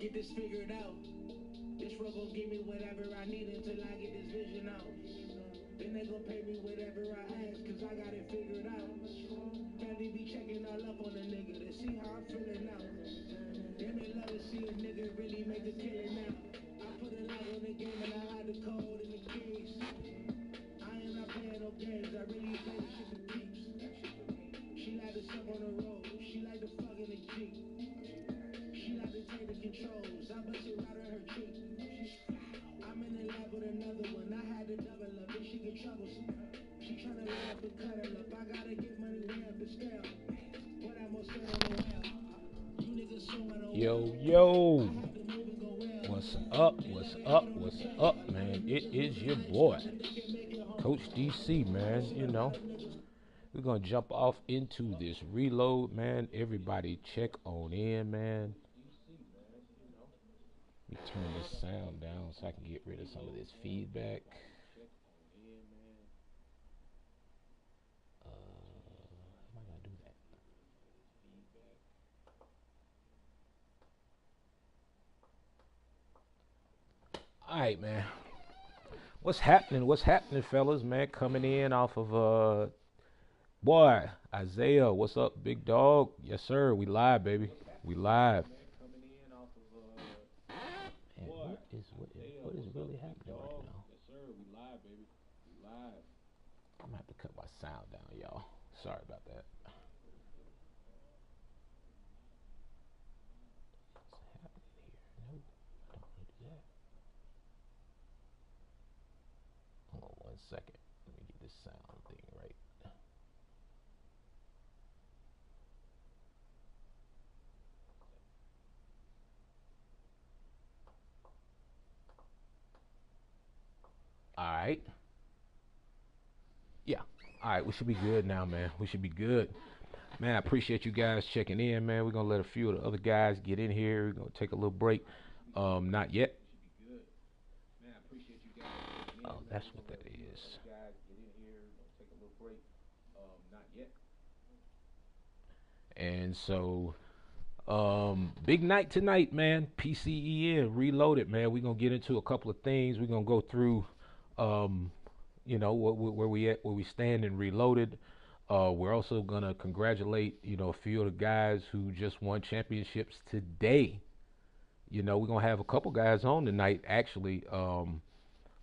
get this figured out. This road gon' give me whatever I need until I get this vision out. Then they gon' pay me whatever I ask, cause I got it figured out. Family be checking all up on a nigga to see how I'm feeling now. Then they love to see a nigga really make a killing now. I put a lot on the game and I had the code in the keys. I am not playing no games, I really play this shit for keeps. She like to suck on the road, she like to fuck in the Jeep. She like to take the controls, I bust it right on her cheek. I'm in the lab with another one, I had to double up, then she get troublesome. She tryna lay up and cut her up, I gotta get money way up the scale. But I'm more scared on the well. You niggas so Yo, what's up? What's up? What's up, man? It is your boy, Coach DC, man. You know, we're gonna jump off into this reload, man. Everybody check on in, man. Let me turn this sound down so I can get rid of some of this feedback. How am I gonna do that? All right, man. What's happening? What's happening, fellas? Man, coming in off of boy Isaiah. What's up, big dog? Yes, sir. We live, baby. We live. Man, what is really happening right now? I'm gonna have to cut my sound down, y'all. Sorry about that. What's happening here? Nope, I don't want to do that. Hold on 1 second. Let me get this sound thing right. All right. Yeah. All right. We should be good now, man. We should be good. Man, I appreciate you guys checking in, man. We're gonna let a few of the other guys get in here. We're gonna take a little break. Not yet. Oh, that's what that is. And so, big night tonight, man. PCEN reloaded, man. We're gonna get into a couple of things. We're gonna go through, um, where we at, where we stand, and reloaded. We're also gonna congratulate, a few of the guys who just won championships today. We're gonna have a couple guys on tonight, actually.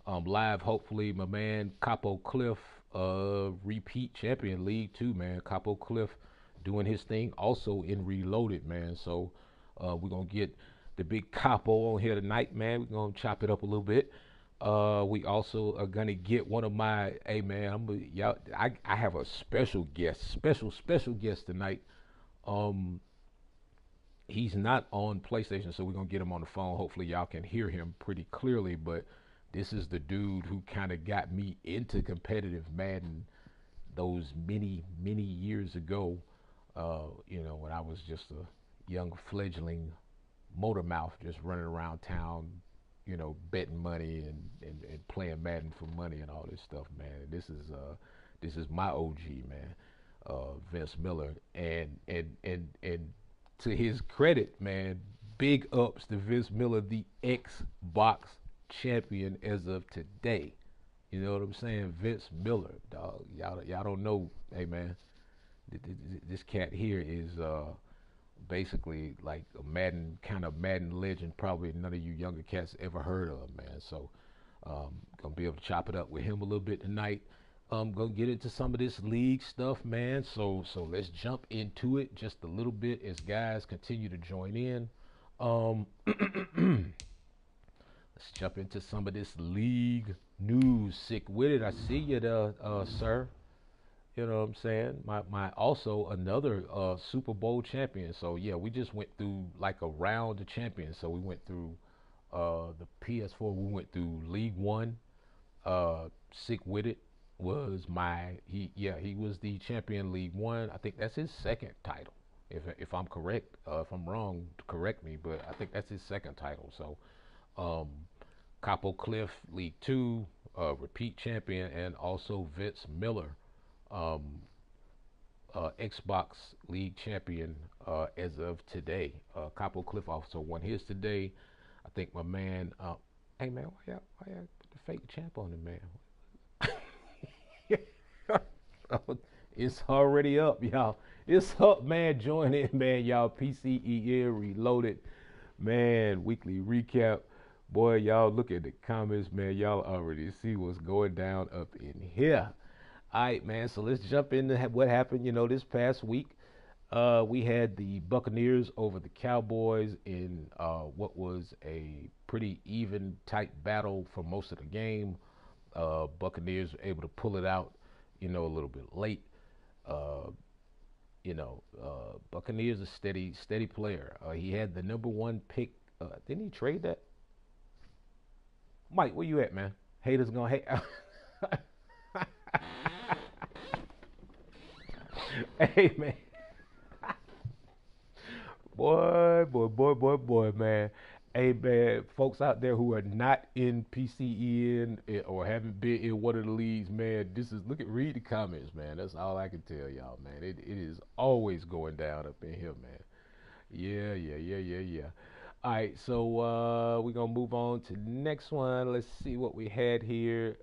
Live, hopefully, my man Capo Cliff, repeat champion League 2, man. Capo Cliff doing his thing also in Reloaded, man. So we're gonna get the big Capo on here tonight, man. We're gonna chop it up a little bit. We also are gonna get one of my, hey man, I have a special guest, special guest tonight. Um, he's not on PlayStation, so we're gonna get him on the phone. Hopefully, y'all can hear him pretty clearly. But this is the dude who kind of got me into competitive Madden those many years ago. When I was just a young fledgling motor mouth, just running around town, betting money and playing Madden for money and all this stuff, man. This is my OG, man, Vince Miller, and to his credit, man, big ups to Vince Miller, the Xbox champion as of today. You know what I'm saying? Vince Miller, dog. Y'all don't know. Hey, man, this cat here is basically like a Madden legend. Probably none of you younger cats ever heard of, man. So gonna be able to chop it up with him a little bit tonight. Gonna get into some of this league stuff, man. So let's jump into it just a little bit as guys continue to join in. Let's jump into some of this league news. Sick with it. I see you there, sir. You know what I'm saying? My also another Super Bowl champion. So yeah, we just went through like a round of champions. So we went through the PS4. We went through League One. Sick with it was he was the champion League One. I think that's his second title. If I'm correct, if I'm wrong, correct me. But I think that's his second title. So um, Capo Cliff League Two, repeat champion, and also Vince Miller, um, Xbox League champion, as of today. Capo Cliff also won his today. I think my man. Hey man, why y'all put the fake champ on him, man? It's already up, y'all. It's up, man. Join in, man. Y'all. PCEN Reloaded, man. Weekly recap. Boy, y'all look at the comments, man. Y'all already see what's going down up in here. All right, man. So let's jump into what happened. This past week, we had the Buccaneers over the Cowboys in what was a pretty even, tight battle for most of the game. Buccaneers were able to pull it out, a little bit late. Uh, Buccaneers a steady player. He had the number one pick. Didn't he trade that? Mike, where you at, man? Haters gonna hate. Hey, man. Boy, man. Hey, man, folks out there who are not in PCEN or haven't been in one of the leagues, man, read the comments, man. That's all I can tell y'all, man. It is always going down up in here, man. Yeah. All right, so we're going to move on to the next one. Let's see what we had here.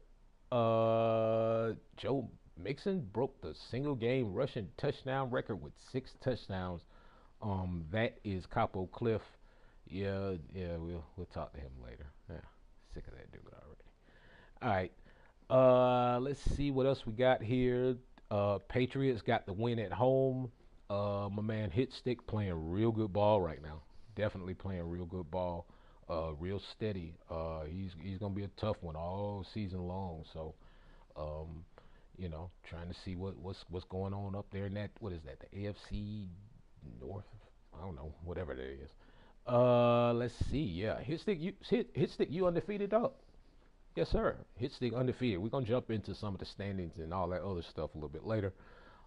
Joe Mixon broke the single game rushing touchdown record with 6 touchdowns. That is Capo Cliff. Yeah, we'll talk to him later. Yeah, sick of that dude already. All right, let's see what else we got here. Patriots got the win at home. My man Hitstick playing real good ball right now. Definitely playing real good ball. Real steady. He's gonna be a tough one all season long. So, trying to see what's going on up there in that. What is that? The AFC North? I don't know. Whatever that is. Let's see. Yeah, Hitstick, you undefeated, dog. Yes, sir. Hitstick undefeated. We're gonna jump into some of the standings and all that other stuff a little bit later.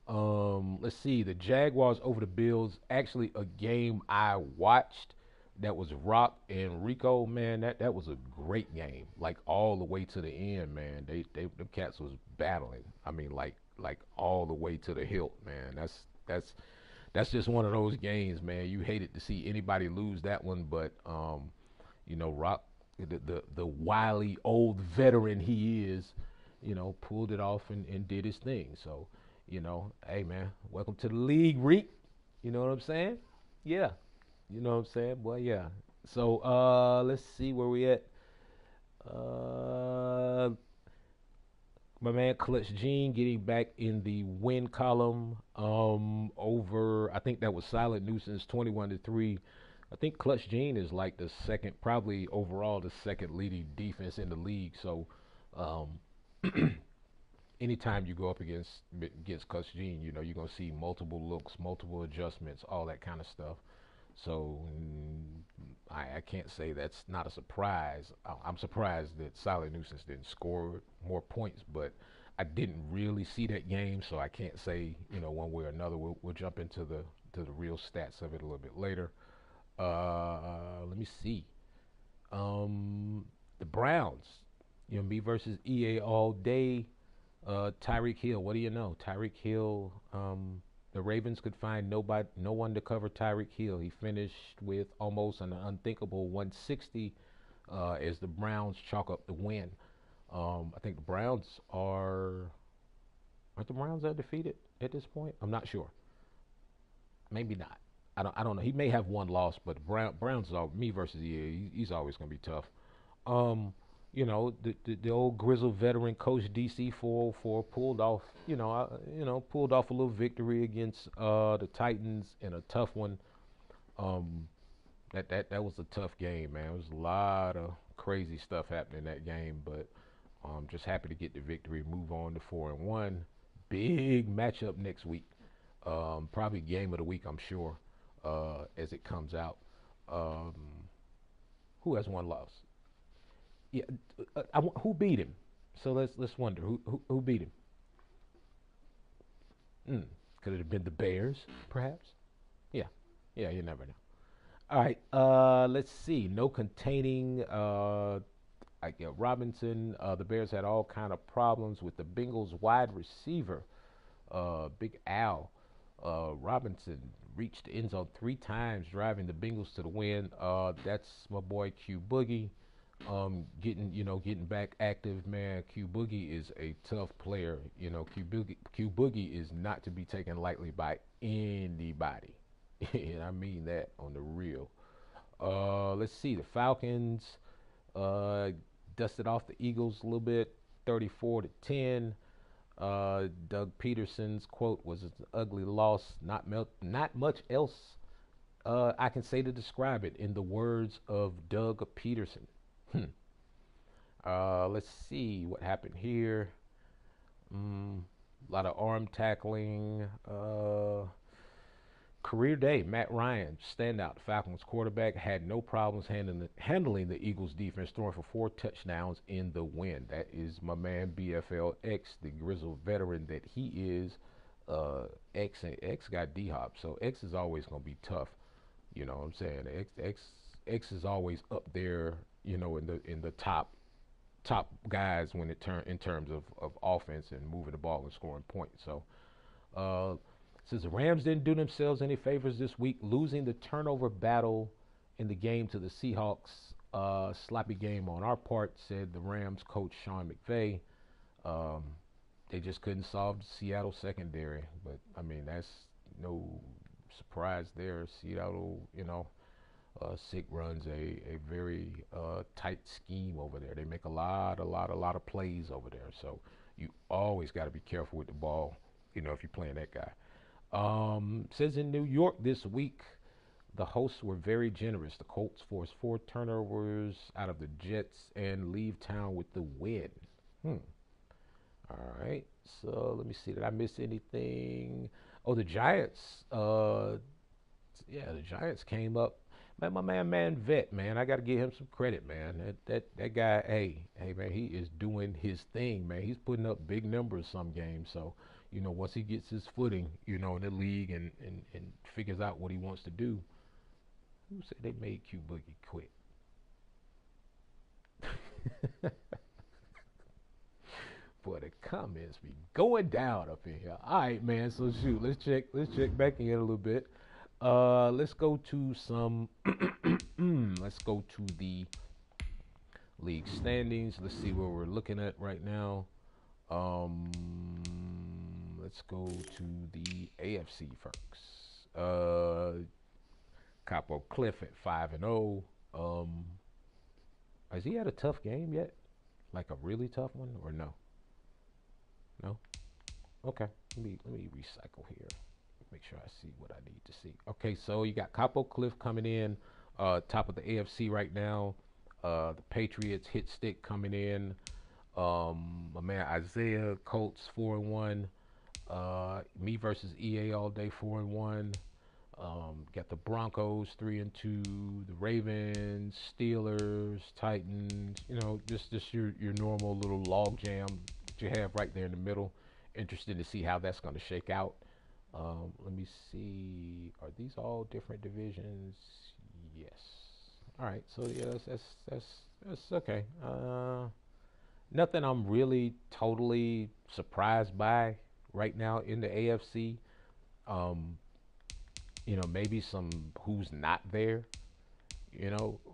Let's see. The Jaguars over the Bills. Actually, a game I watched. That was Rock and Rico. Man, that was a great game. Like all the way to the end, man. Them cats was battling. I mean, like all the way to the hilt, man. That's just one of those games, man. You hated to see anybody lose that one, but Rock, the wily old veteran he is, pulled it off and did his thing. So, hey man, welcome to the league, Reek. You know what I'm saying? Yeah. You know what I'm saying? Well, yeah. So let's see where we at. My man Clutch Gene getting back in the win column over, I think that was Silent Nuisance 21-3. I think Clutch Gene is like the second, probably overall the second leading defense in the league. So anytime you go up against Clutch Gene, you're going to see multiple looks, multiple adjustments, all that kind of stuff. So I can't say that's not a surprise. I'm surprised that Silent Nuisance didn't score more points, but I didn't really see that game, so I can't say one way or another. We'll jump into the real stats of it a little bit later. Let me see. The Browns, me versus EA all day. Tyreek Hill, what do you know? Tyreek Hill. The Ravens could find no one to cover Tyreek Hill. He finished with almost an unthinkable 160 as the Browns chalk up the win. I think the Browns aren't the Browns undefeated at this point? I'm not sure. Maybe not. I don't know. He may have one loss, but Browns are me versus he's always going to be tough. The old grizzled veteran coach DC404 pulled off, pulled off a little victory against the Titans in a tough one. That was a tough game, man. There was a lot of crazy stuff happening in that game, but I'm just happy to get the victory, move on to 4-1. Big matchup next week. Probably game of the week, I'm sure, as it comes out. Who has one loss? Yeah, who beat him? So let's wonder who beat him. Could it have been the Bears, perhaps? Yeah, you never know. All right, let's see. No containing. Robinson. The Bears had all kind of problems with the Bengals wide receiver, Big Al. Robinson reached the end zone 3 times, driving the Bengals to the win. That's my boy Q Boogie. Getting back active, man. Q Boogie is a tough player. Q Boogie is not to be taken lightly by anybody, and I mean that on the real. Let's see. The Falcons uh, dusted off the Eagles a little bit, 34-10. Doug Peterson's quote was an ugly loss. Not much else I can say to describe it in the words of Doug Peterson. Let's see what happened here. A lot of arm tackling. Career day, Matt Ryan, standout. The Falcons quarterback had no problems handling the Eagles defense, throwing for 4 touchdowns in the win. That is my man BFL X, the grizzled veteran that he is. X got D-Hop, so X is always gonna be tough. You know what I'm saying? X is always up there. In the top guys in terms of offense and moving the ball and scoring points. So. Says the Rams didn't do themselves any favors this week, losing the turnover battle in the game to the Seahawks. Sloppy game on our part, said the Rams coach Sean McVay. They just couldn't solve the Seattle secondary. But, I mean, that's no surprise there. Seattle, Sick runs a very tight scheme over there. They make a lot of plays over there. So you always got to be careful with the ball, if you're playing that guy. Says in New York this week, the hosts were very generous. The Colts forced 4 turnovers out of the Jets and leave town with the win. All right. So let me see. Did I miss anything? Oh, the Giants. The Giants came up. Man, my man Vet, man, I got to give him some credit, man. That guy, hey, man, he is doing his thing, man. He's putting up big numbers some games. So, once he gets his footing, in the league and figures out what he wants to do. Who said they made Q Boogie quit? Boy, the comments be going down up in here. All right, man. So shoot, let's check back in a little bit. Let's go to some. Let's go to the league standings. Let's see where we're looking at right now. Let's go to the AFC first. Capo Cliff at 5-0. Has he had a tough game yet? Like a really tough one, or no? No. Okay. Let me recycle here. Make sure I see what I need to see. Okay, so you got Capo Cliff coming in, top of the AFC right now. The Patriots hit stick coming in. My man Isaiah, Colts 4-1. Me versus EA all day 4-1. Got the Broncos 3-2. The Ravens, Steelers, Titans. Just your normal little log jam that you have right there in the middle. Interested to see how that's going to shake out. Let me see. Are these all different divisions? Yes. All right. So yeah, that's okay. Nothing I'm really totally surprised by right now in the AFC. Maybe some who's not there,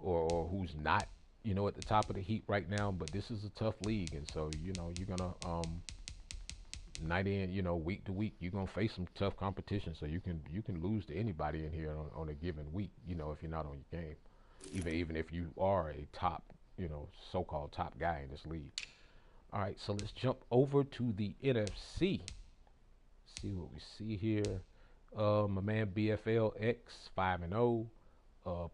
or who's not, at the top of the heap right now. But this is a tough league, and so you're gonna night in, week to week, you're gonna face some tough competition. So you can lose to anybody in here on a given week, if you're not on your game, even if you are a top, so-called top guy in this league. All right, so let's jump over to the NFC. See what we see here. My man BFL X 5-0,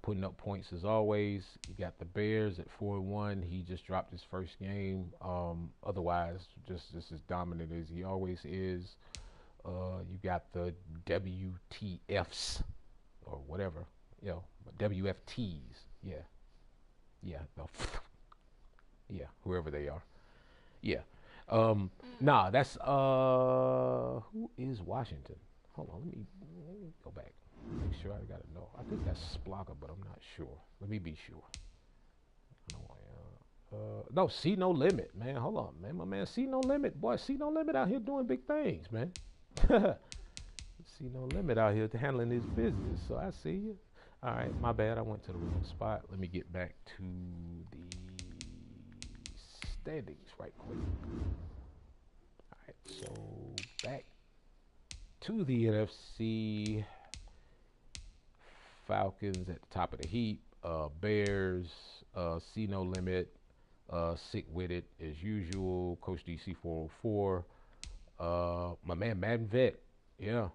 putting up points as always. You got the Bears at 4-1. He just dropped his first game. Otherwise, just as dominant as he always is. You got the WTFs or whatever, WFTs. Whoever they are. Yeah. That's who is Washington? Hold on, let me go back. Make sure I gotta know. I think that's Splogger, but I'm not sure. Let me be sure. No, See No Limit, man. Hold on, man. My man See No Limit, boy. See No Limit out here doing big things, man. See no limit out here to handling his business. So I see you. All right, my bad. I went to the wrong spot. Let me get back to the standings right quick. All right, so back to the NFC. Falcons at the top of the heap. Bears, see no limit. Sick with it as usual. Coach DC 404. My man Madden Vet, yeah,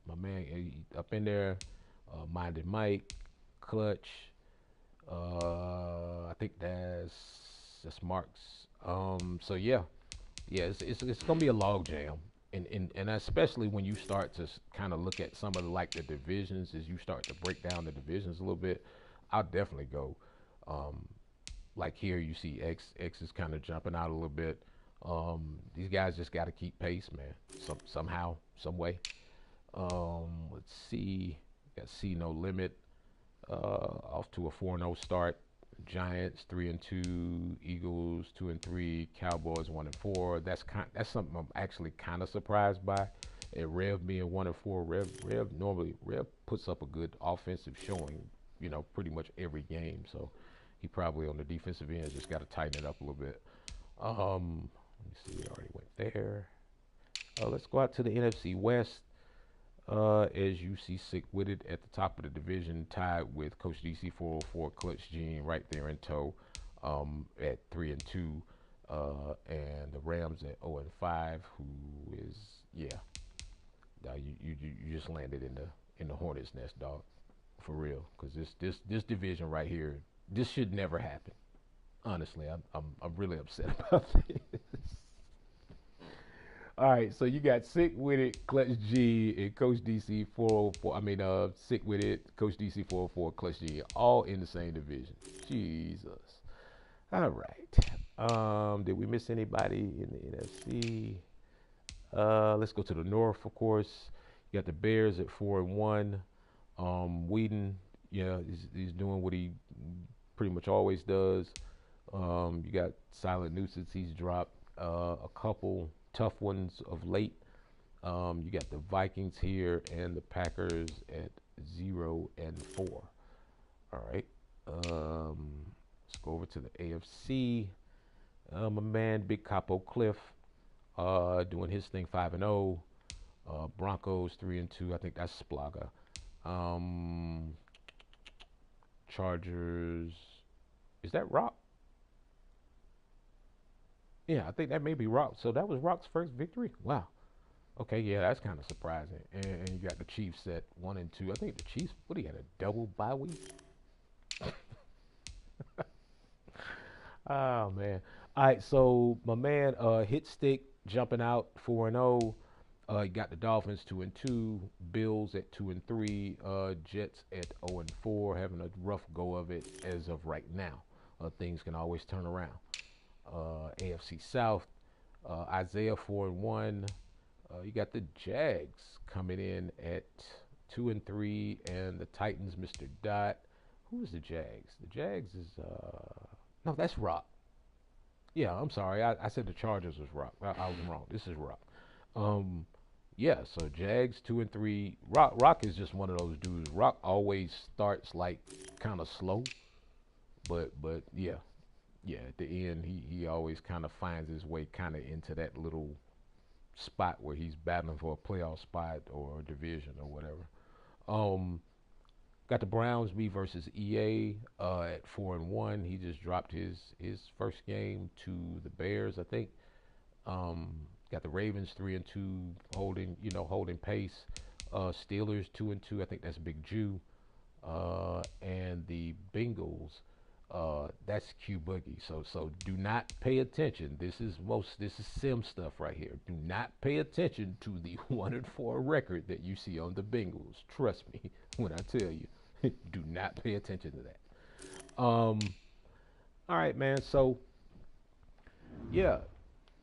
my man up in there. Minded Mike, Clutch. I think that's Marks. So yeah, it's gonna be a log jam, and especially when you start to kind of look at some of the divisions, as you start to break down the divisions a little bit. I'll definitely go. Like here, you see X is kind of jumping out a little bit. These guys just got to keep pace, man. Somehow, some way. Let's see. Got C no limit. Off to a 4-0 start. Giants 3-2. Eagles 2-3. Cowboys 1-4. That's something I'm actually kind of surprised by. And Rev being 1-4. Rev puts up a good offensive showing. Pretty much every game. So he probably on the defensive end just got to tighten it up a little bit. Let me see. We already went there. Let's go out to the NFC West. As you see, Sick with it at the top of the division, tied with Coach DC 404, Clutch Gene right there in tow, at 3-2, and the Rams at 0-5. Who is you just landed in the hornet's nest, dog, for real. Because this division right here, this should never happen. Honestly, I'm really upset about this. All right, so you got Sick with it, Clutch G, and Coach DC 404. Sick with it, Coach DC 404, Clutch G, all in the same division. Jesus. All right. Did we miss anybody in the NFC? Let's go to the North, of course. You got the Bears at 4-1. Whedon, he's doing what he pretty much always does. You got Silent Nuisance. He's dropped a couple tough ones of late. You got the Vikings here and the Packers at 0-4. All right. Let's go over to the AFC. My man Big Capo Cliff doing his thing 5-0. Broncos 3-2. I think that's Splaga. Chargers. Is that Rock? Yeah, I think that may be Rock. So that was Rock's first victory? Wow. Okay, yeah, that's kind of surprising. And you got the Chiefs at 1-2. I think the Chiefs, what do you got, a double bye week? Oh, man. All right, so my man Hit Stick jumping out 4-0. You got the Dolphins 2-2, Bills at 2-3, Jets at 0-4, having a rough go of it as of right now. Things can always turn around. AFC South, Isaiah 4-1. You got the Jags coming in at 2-3, and the Titans, Mr. Dot. Who is the Jags? The Jags is no, that's Rock. Yeah, I'm sorry. I said the Chargers was Rock. I was wrong. This is Rock. Yeah, so Jags 2-3. Rock is just one of those dudes. Rock always starts like kind of slow, but yeah. At the end he always kind of finds his way kind of into that little spot where he's battling for a playoff spot or a division or whatever. Got the Browns versus EA at 4-1. He just dropped his first game to the Bears, I think. Got the Ravens 3-2, holding pace. Steelers 2-2. I think that's Big Jew. And the Bengals, that's Q Boogie. So do not pay attention. This is sim stuff right here. Do not pay attention to the 1-4 record that you see on the Bengals. Trust me when I tell you. Do not pay attention to that. All right, man. So yeah.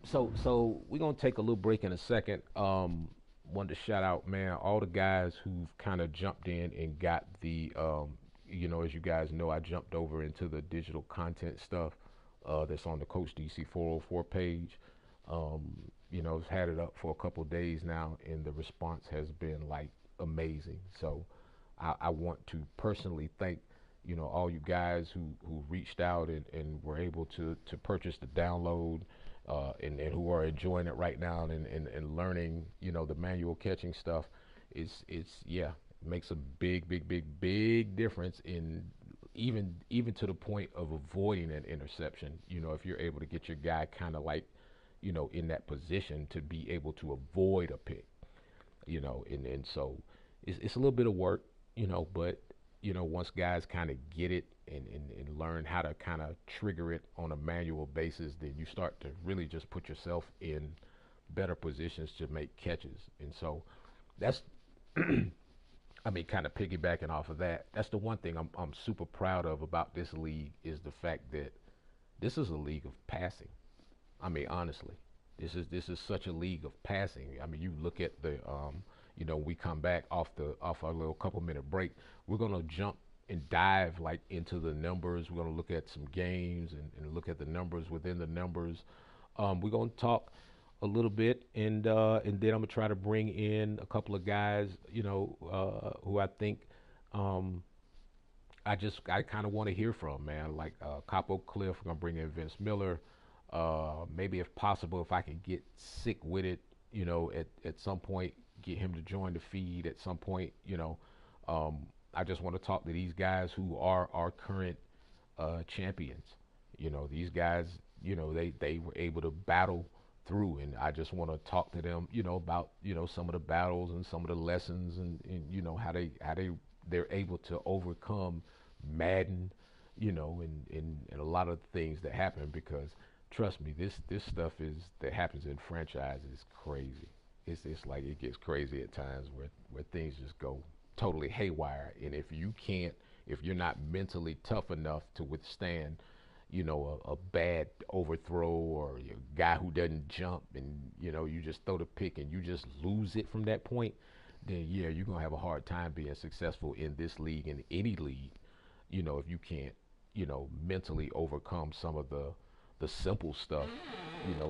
So we're gonna take a little break in a second. Wanted to shout out, man, all the guys who've kind of jumped in and got the, as you guys know, I jumped over into the digital content stuff that's on the Coach DC 404 page. I've had it up for a couple of days now, and the response has been like amazing. So I want to personally thank all you guys who reached out and were able to purchase the download, and who are enjoying it right now and learning the manual catching stuff. It's yeah, it makes a big difference in even to the point of avoiding an interception. If you're able to get your guy kind of like in that position to be able to avoid a pick, and so it's a little bit of work, but once guys kind of get it and learn how to kind of trigger it on a manual basis, then you start to really just put yourself in better positions to make catches. And so that's I mean, kind of piggybacking off of that, that's the one thing I'm super proud of about this league is the fact that this is a league of passing. I mean, honestly, this is such a league of passing. I mean, you look at the we come back off our little couple minute break, we're gonna jump and dive like into the numbers. We're gonna look at some games and look at the numbers within the numbers. We're gonna talk a little bit, and then I'm gonna try to bring in a couple of guys, who I think I kind of want to hear from, man. Like Capo Cliff, we're gonna bring in Vince Miller. Maybe if possible, if I can get sick with it, at some point, get him to join the feed at some point. I just want to talk to these guys who are our current champions. These guys, they were able to battle through, and I just want to talk to them, about some of the battles and some of the lessons, and how they're able to overcome Madden, and a lot of things that happen, because trust me, this stuff that happens in franchise is crazy. It's like it gets crazy at times where things just go totally haywire, and if you're not mentally tough enough to withstand a bad overthrow, or a guy who doesn't jump, and you just throw the pick and you just lose it from that point, then yeah, you're gonna have a hard time being successful in this league, in any league, if you can't mentally overcome some of the simple stuff,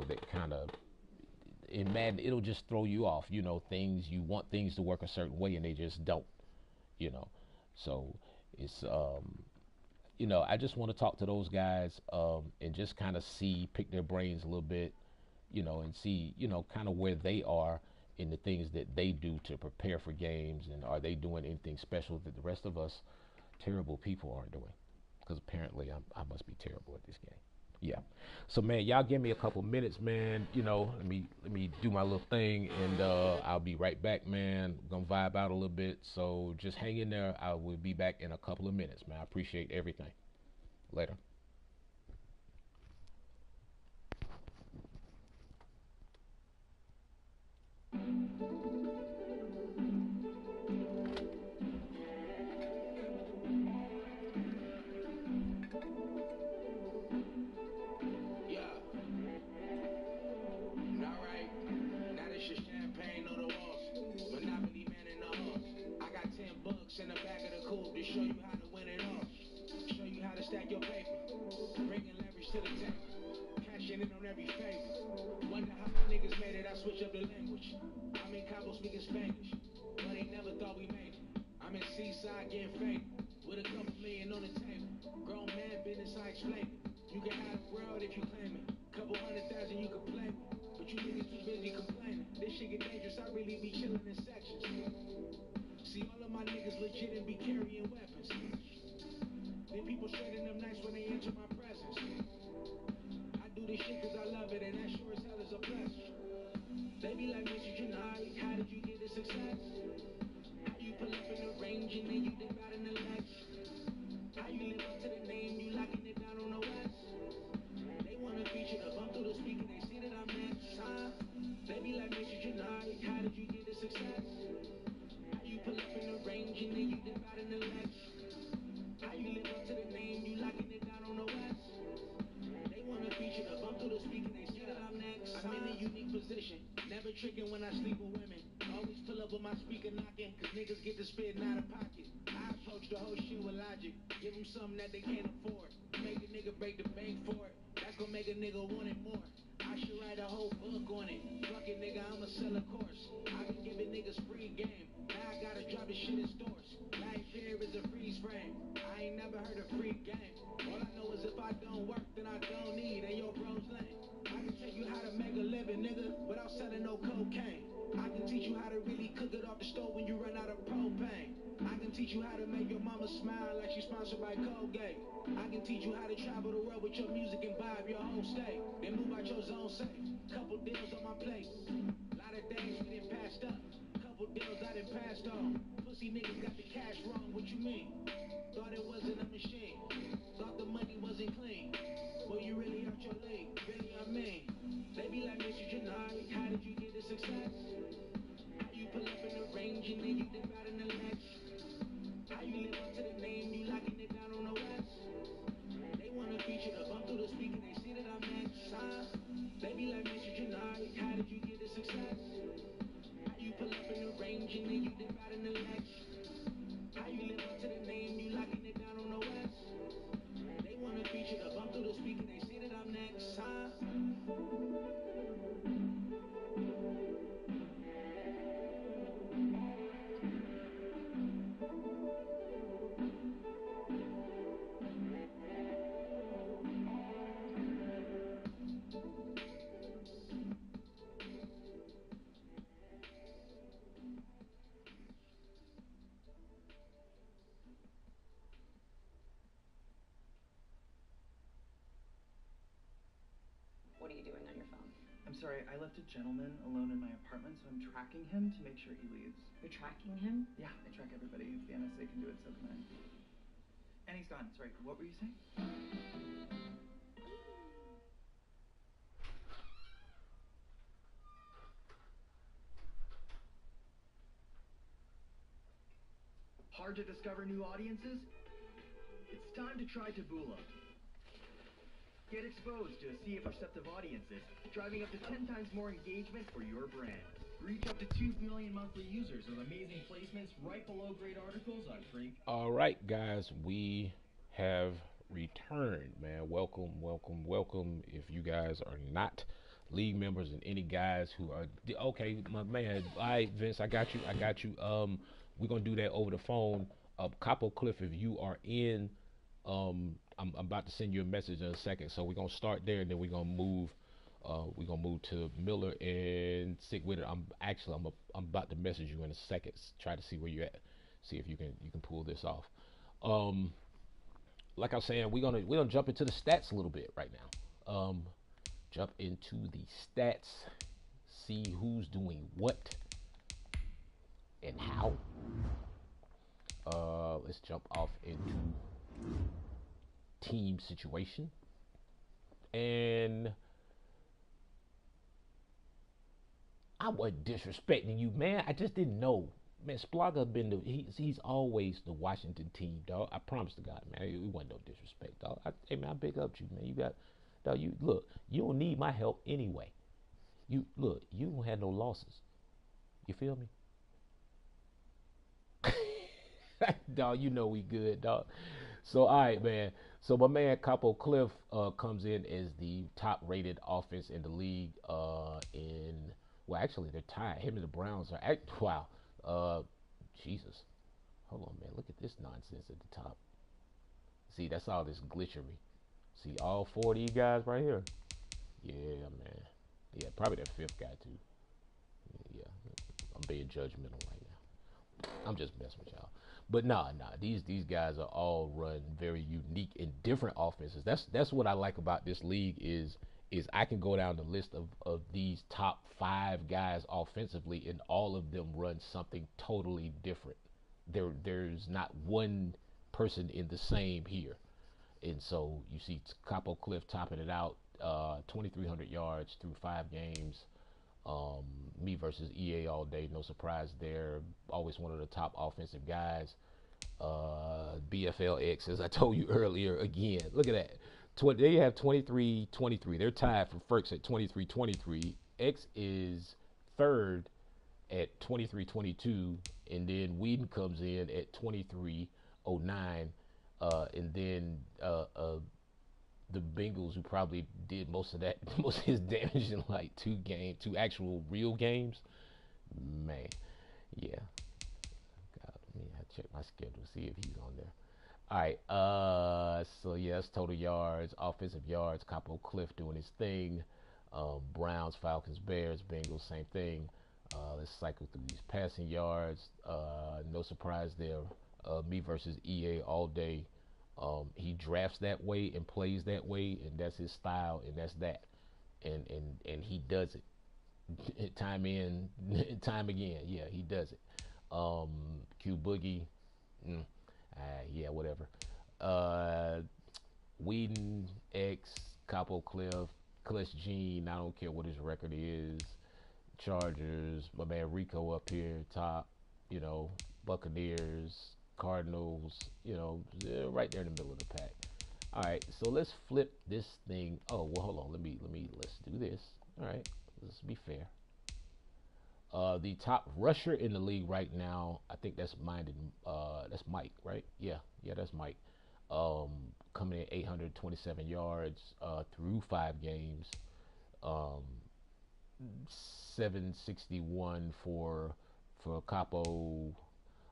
that kind of in Madden, it'll just throw you off. Things, you want things to work a certain way and they just don't. you know. So it's I just want to talk to those guys, and just kind of pick their brains a little bit, and see, kind of where they are in the things that they do to prepare for games, and are they doing anything special that the rest of us terrible people aren't doing? Because apparently I must be terrible at this game. Yeah. So man, y'all give me a couple minutes, man. Let me do my little thing, and I'll be right back, man. Gonna vibe out a little bit. So just hang in there. I will be back in a couple of minutes, man. I appreciate everything. Later. Yeah, alright. Now this your champagne on the walls. Monopoly man in the halls. I got 10 bucks in the back of the coupe to show you how to win it all. Show you how to stack your paper. Bringing leverage to the table. Cashing in on every favor. Wonder how my niggas made it. I switch up the language. I'm in Cabo speaking Spanish. But they never thought we made it. I'm in Seaside getting famous. With a couple million on the table. Grown man business, I explain it. You can have the world if you claim it. Couple 100,000 you can play with. But you niggas too busy complaining. This shit get dangerous, I really be chilling in sections. See, all of my niggas legit and be carrying weapons. Then people trading them nights when they enter my presence. I do this shit cause I love it, and that sure as hell is a blessing. They be like, Mr. Janai, how did you get the success? How you pull up in the range and then you dip out in the legs? How you live up to the name, you locking it down on the west? They wanna feature the bump through the speaker, they see that I'm next, huh? They be like, Mr. Janai, how did you get the success? How you pull up in the range and then you dip out in the legs? How you live up to the name, you locking it down on the west? They wanna feature the bump through the speaker, they see that I'm next, I'm in a unique position, never tricking when I sleep with women. Always pull up with my speaker knocking, cause niggas get to spitting out of pocket. I approach the whole shit with logic, give them something that they can't afford. Make a nigga break the bank for it, that's gonna make a nigga want it more. I should write a whole book on it. Fuck it, nigga, I'ma sell a course. I been giving niggas free game. Now I gotta out the store when you run out of propane. I can teach you how to make your mama smile like she's sponsored by Colgate. I can teach you how to travel the world with your music and vibe your whole state. Then move out your zone safe. Couple deals on my plate. Lot of things we done passed up. Couple deals I done passed on. Pussy niggas got the cash wrong. What you mean? Thought it wasn't a machine. Thought the money wasn't clean. Well, you really out your league. Really, I mean. They be like, Mr. Janari, how did you get the success? How you pull up in the range and then you dip out in the ledge? How you live up to the name, you locking it down on the west? They wanna feature the bump through the speaker, they see that I'm next, huh? They be like, Mr. Janari, how did you get the success? How you pull up in the range and then you dip out in the ledge? How you live up to the name, you locking it down on the west? They wanna feature the bump through the speaker, they see that I'm next, huh? What are you doing on your phone? I'm sorry, I left a gentleman alone in my apartment, so I'm tracking him to make sure he leaves. You're tracking him? Yeah, I track everybody. If the NSA can do it, so can I. And he's gone. Sorry, what were you saying? Hard to discover new audiences? It's time to try Taboola. Get exposed to a sea of receptive audiences, driving up to 10 times more engagement for your brand. Reach up to 2 million monthly users with amazing placements right below great articles on free. All right, guys, we have returned, man. Welcome, welcome, welcome. If you guys are not league members and any guys who are okay, my man. All right, Vince, I got you. We're gonna do that over the phone. Capo Cliff, if you are in, I'm about to send you a message in a second. So we're gonna start there, and then we're gonna move. We're gonna move to Miller and stick with it. I'm about to message you in a second. Try to see where you're at. See if you can pull this off. Like I was saying, we're gonna jump into the stats a little bit right now. Jump into the stats. See who's doing what and how. Let's jump off into team situation. And I wasn't disrespecting you, man. I just didn't know. Man, Splaga been he's always the Washington team, dog. I promise to God, man. It wasn't no disrespect, dog. Hey, man, I big up you, man. You got, dog. You look. You don't need my help anyway. You don't have no losses. You feel me? Dog, you know we good, dog. So, all right, man. So, my man Capo Cliff comes in as the top-rated offense in the league. Well, actually, they're tied. Him and the Browns are wow. Jesus. Hold on, man. Look at this nonsense at the top. See, that's all this glitchery. See, all 4 of these guys right here. Yeah, man. Yeah, probably that 5th guy, too. Yeah, I'm being judgmental right now. I'm just messing with y'all. But nah, these guys are all run very unique and different offenses. That's what I like about this league is I can go down the list of these top 5 guys offensively, and all of them run something totally different. There's not one person in the same here. And so you see Capo Cliff topping it out, 2,300 yards through 5 games. Me versus EA all day, no surprise there. Always one of the top offensive guys. BFLX, as I told you earlier, again, look at that. They have 23-23. They're tied for first at 23-23. X is third at 23-22, and then Whedon comes in at 23-09, and then the Bengals, who probably did most of his damage in like 2 actual real games. Man, yeah. God, let me check my schedule, see if he's on there. All right, so yes, total yards, offensive yards, Capo Cliff doing his thing. Browns, Falcons, Bears, Bengals, same thing. Let's cycle through these passing yards. No surprise there. Me versus EA all day. He drafts that way and plays that way, and that's his style, and that's that. And he does it time in, time again. Yeah, he does it. Q Boogie, yeah, whatever. Whedon X, Capo Cliff, Clutch Gene. I don't care what his record is. Chargers, my man Rico up here top. Buccaneers, Cardinals. Right there in the middle of the pack. All right, so let's flip this thing. Oh, well, hold on. Let's do this. All right, let's be fair. The top rusher in the league right now, I think that's that's Mike, right? Yeah, that's Mike. Coming in 827 yards through 5 games. 761 for Capo.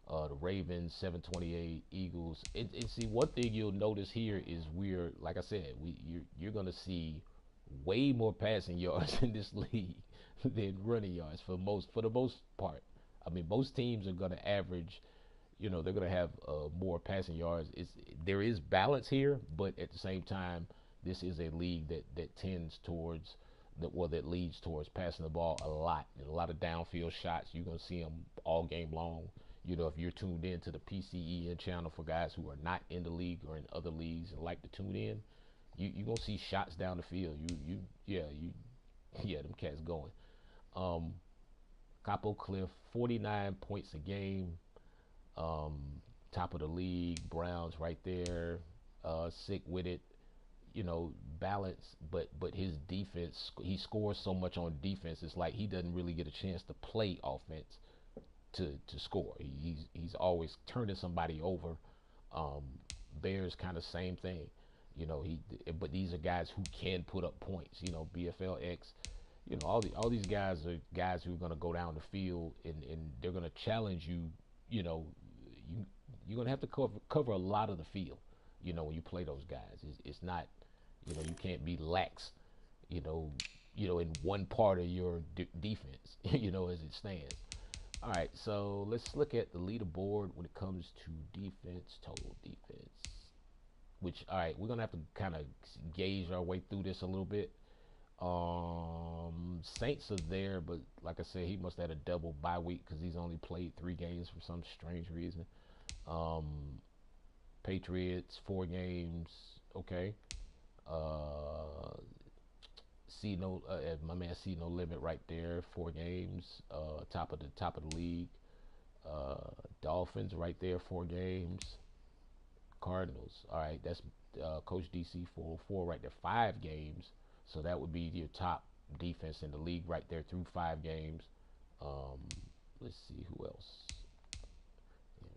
The Ravens 728, Eagles. And see, one thing you'll notice here is like I said, you're gonna see way more passing yards in this league than running yards for the most part. I mean, most teams are gonna average. They're gonna have more passing yards. There is balance here, but at the same time, this is a league that tends towards that leads towards passing the ball a lot. And a lot of downfield shots. You're gonna see them all game long. If you're tuned in to the PCEN channel for guys who are not in the league or in other leagues and like to tune in, you're gonna see shots down the field. Them cats going. Capo Cliff, 49 points a game. Top of the league. Browns right there. Sick with it. Balance, but his defense, he scores so much on defense. It's like he doesn't really get a chance to play offense to score. He's always turning somebody over. Bears kind of same thing. But these are guys who can put up points. BFLX. All these guys are guys who are going to go down the field and they're going to challenge you. You're going to have to cover a lot of the field. When you play those guys, it's not. You can't be lax. In one part of your defense. As it stands. All right, so let's look at the leaderboard when it comes to defense, total defense. Which, all right, we're gonna have to kind of gauge our way through this a little bit. Saints are there, but like I said, he must have had a double bye week because he's only played 3 games for some strange reason. Patriots 4 games, okay. My man see no limit right there, 4 games, top of the league. Dolphins right there, 4 games. Cardinals, all right, that's Coach DC 404 right there, 5 games. So that would be your top defense in the league right there through 5 games. Let's see who else. The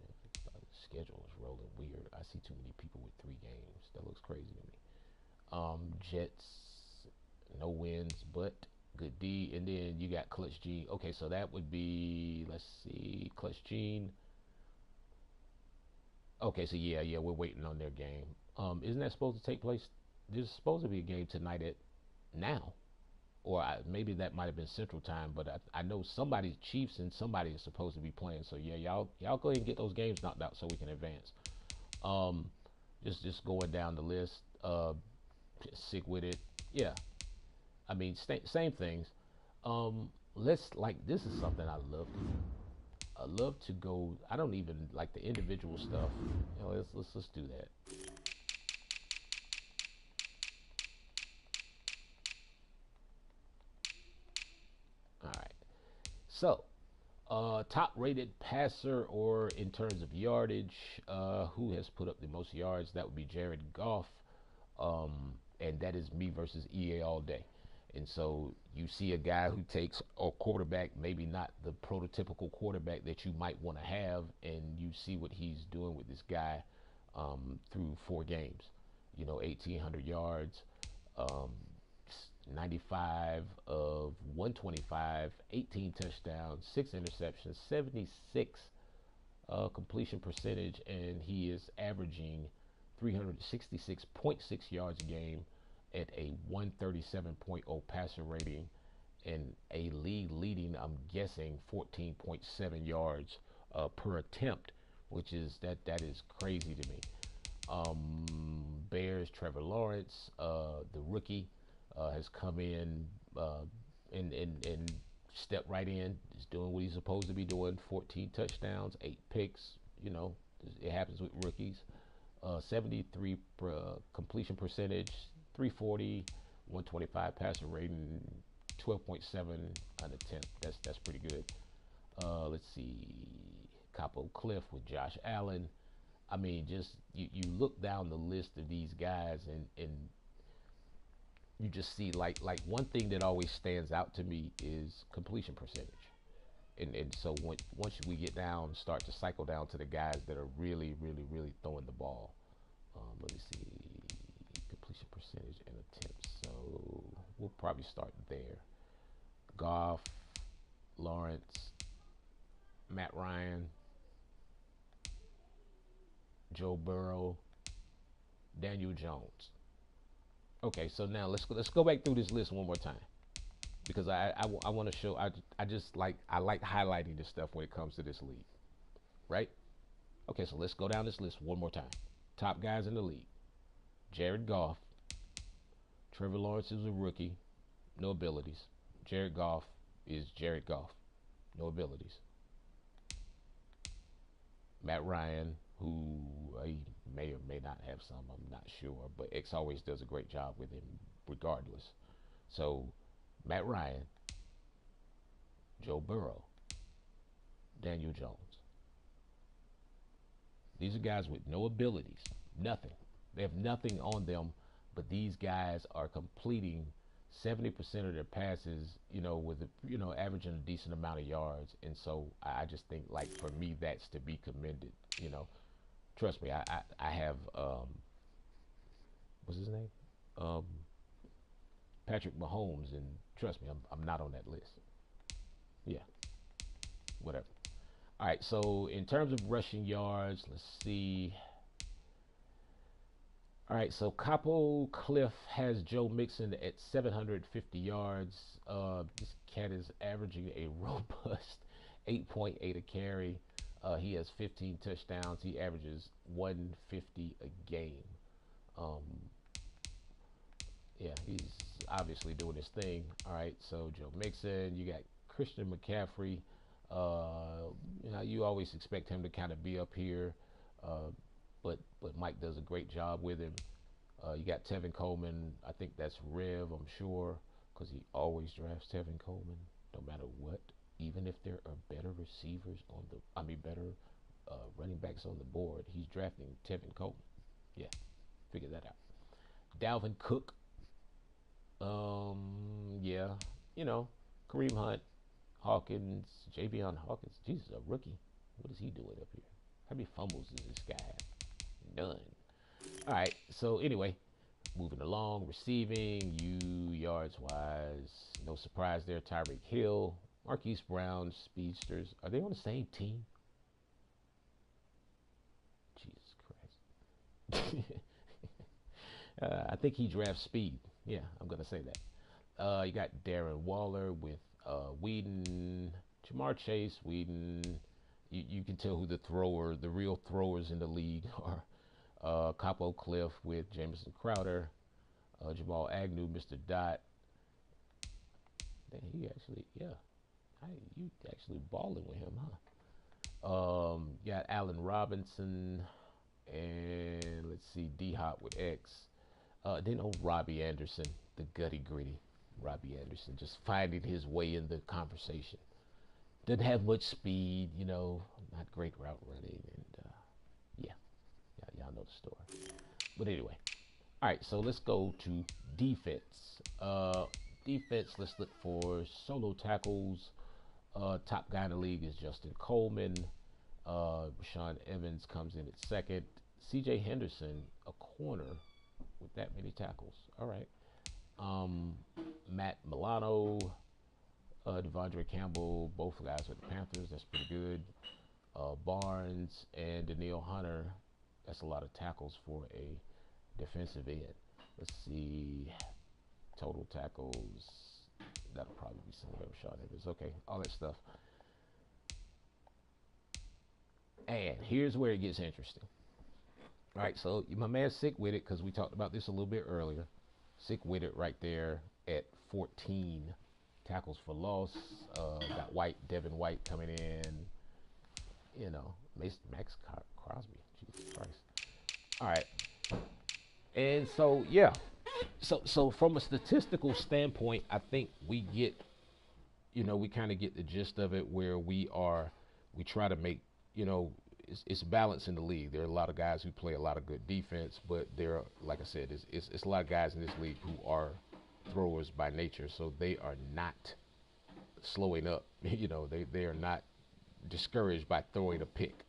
schedule is rolling weird. I see too many people with 3 games. That looks crazy to me. Jets, no wins, but good D. And then you got Clutch Gene. Okay, so that would be, let's see, Clutch Gene. Okay, so yeah, we're waiting on their game. Isn't that supposed to take place? There's supposed to be a game tonight at now. Or maybe that might have been Central Time, but I know somebody's Chiefs and somebody is supposed to be playing. So yeah, y'all go ahead and get those games knocked out so we can advance. Just going down the list. Sick with it. Yeah. I mean, same things. This is something I love to do. I love to go. I don't even like the individual stuff. Let's do that. All right. So, top rated passer or in terms of yardage, who has put up the most yards? That would be Jared Goff. And that is me versus EA all day. And so you see a guy who takes a quarterback, maybe not the prototypical quarterback that you might want to have, and you see what he's doing with this guy through 4 games. 1,800 yards, 95 of 125, 18 touchdowns, 6 interceptions, 76 completion percentage, and he is averaging 366.6 yards a game at a 137.0 passer rating and a league leading, I'm guessing, 14.7 yards per attempt, which is that is crazy to me. Bears, Trevor Lawrence, the rookie, has come in and stepped right in. Is doing what he's supposed to be doing. 14 touchdowns, 8 picks. You know, it happens with rookies. 73 completion percentage, 340, 125 passer rating, 12.7 an attempt. That's pretty good. Let's see, Capo Cliff with Josh Allen. I mean, just you look down the list of these guys and you just see like one thing that always stands out to me is completion percentage. And so once we get down, start to cycle down to the guys that are really throwing the ball. Let me see, completion percentage and attempts. So we'll probably start there. Goff, Lawrence, Matt Ryan, Joe Burrow, Daniel Jones. Okay, so now let's go back through this list one more time, because I want to show I like highlighting this stuff when it comes to this league, right? Okay, so let's go down this list one more time. Top guys in the league: Jared Goff. Trevor Lawrence is a rookie, no abilities. Jared Goff is Jared Goff, no abilities. Matt Ryan, who he may or may not have some, I'm not sure, but X always does a great job with him regardless. So Matt Ryan, Joe Burrow, Daniel Jones. These are guys with no abilities, nothing. They have nothing on them, but these guys are completing 70% of their passes, with averaging a decent amount of yards. And so I just think, like, for me, that's to be commended. Trust me, I have what's his name? Patrick Mahomes, and trust me, I'm not on that list. Yeah, whatever. All right, so in terms of rushing yards, let's see. All right, so Capo Cliff has Joe Mixon at 750 yards. This cat is averaging a robust 8.8 a carry. He has 15 touchdowns. He averages 150 a game. Yeah, he's obviously doing his thing. All right, so Joe Mixon, you got Christian McCaffrey. You always expect him to kind of be up here, but Mike does a great job with him. You got Tevin Coleman. I think that's Rev, I'm sure, because he always drafts Tevin Coleman, no matter what. Even if there are better receivers better running backs on the board, he's drafting Tevin Coleman. Yeah, figure that out. Dalvin Cook. Yeah, Kareem Hunt, Hawkins, Javion Hawkins. Jesus, a rookie. What is he doing up here? How many fumbles does this guy have? None. All right, so anyway, moving along, receiving, yards wise, no surprise there. Tyreek Hill, Marquise Brown, speedsters. Are they on the same team? Jesus Christ. I think he drafts speed. Yeah, I'm going to say that. You got Darren Waller with Whedon, Jamar Chase, Whedon. You can tell who the real throwers in the league are. Capo Cliff with Jamison Crowder, Jamal Agnew, Mr. Dot. You actually balling with him, huh? Got Allen Robinson, and let's see, D-Hop with X. Then Robbie Anderson, the gutty gritty Robbie Anderson, just finding his way in the conversation. Doesn't have much speed, not great route running, and y'all know the story. But anyway, all right, so let's go to defense. Defense, let's look for solo tackles. Top guy in the league is Justin Coleman. Rashawn Evans comes in at second. C.J. Henderson, a corner with that many tackles. All right. Matt Milano, Devondre Campbell, both guys with the Panthers. That's pretty good. Barnes and Daniil Hunter. That's a lot of tackles for a defensive end. Let's see. Total tackles. That'll probably be some web shot images. Okay, all that stuff. And here's where it gets interesting. All right, so my man's sick with it because we talked about this a little bit earlier. Sick with it right there at 14 tackles for loss. Got Devin White coming in. You know, Max Crosby. Jesus Christ. All right. And so, yeah. So from a statistical standpoint, I think we get, we kind of get the gist of it where we try to make, it's balance in the league. There are a lot of guys who play a lot of good defense, but there are, like I said, it's a lot of guys in this league who are throwers by nature, so they are not slowing up. They are not discouraged by throwing a pick.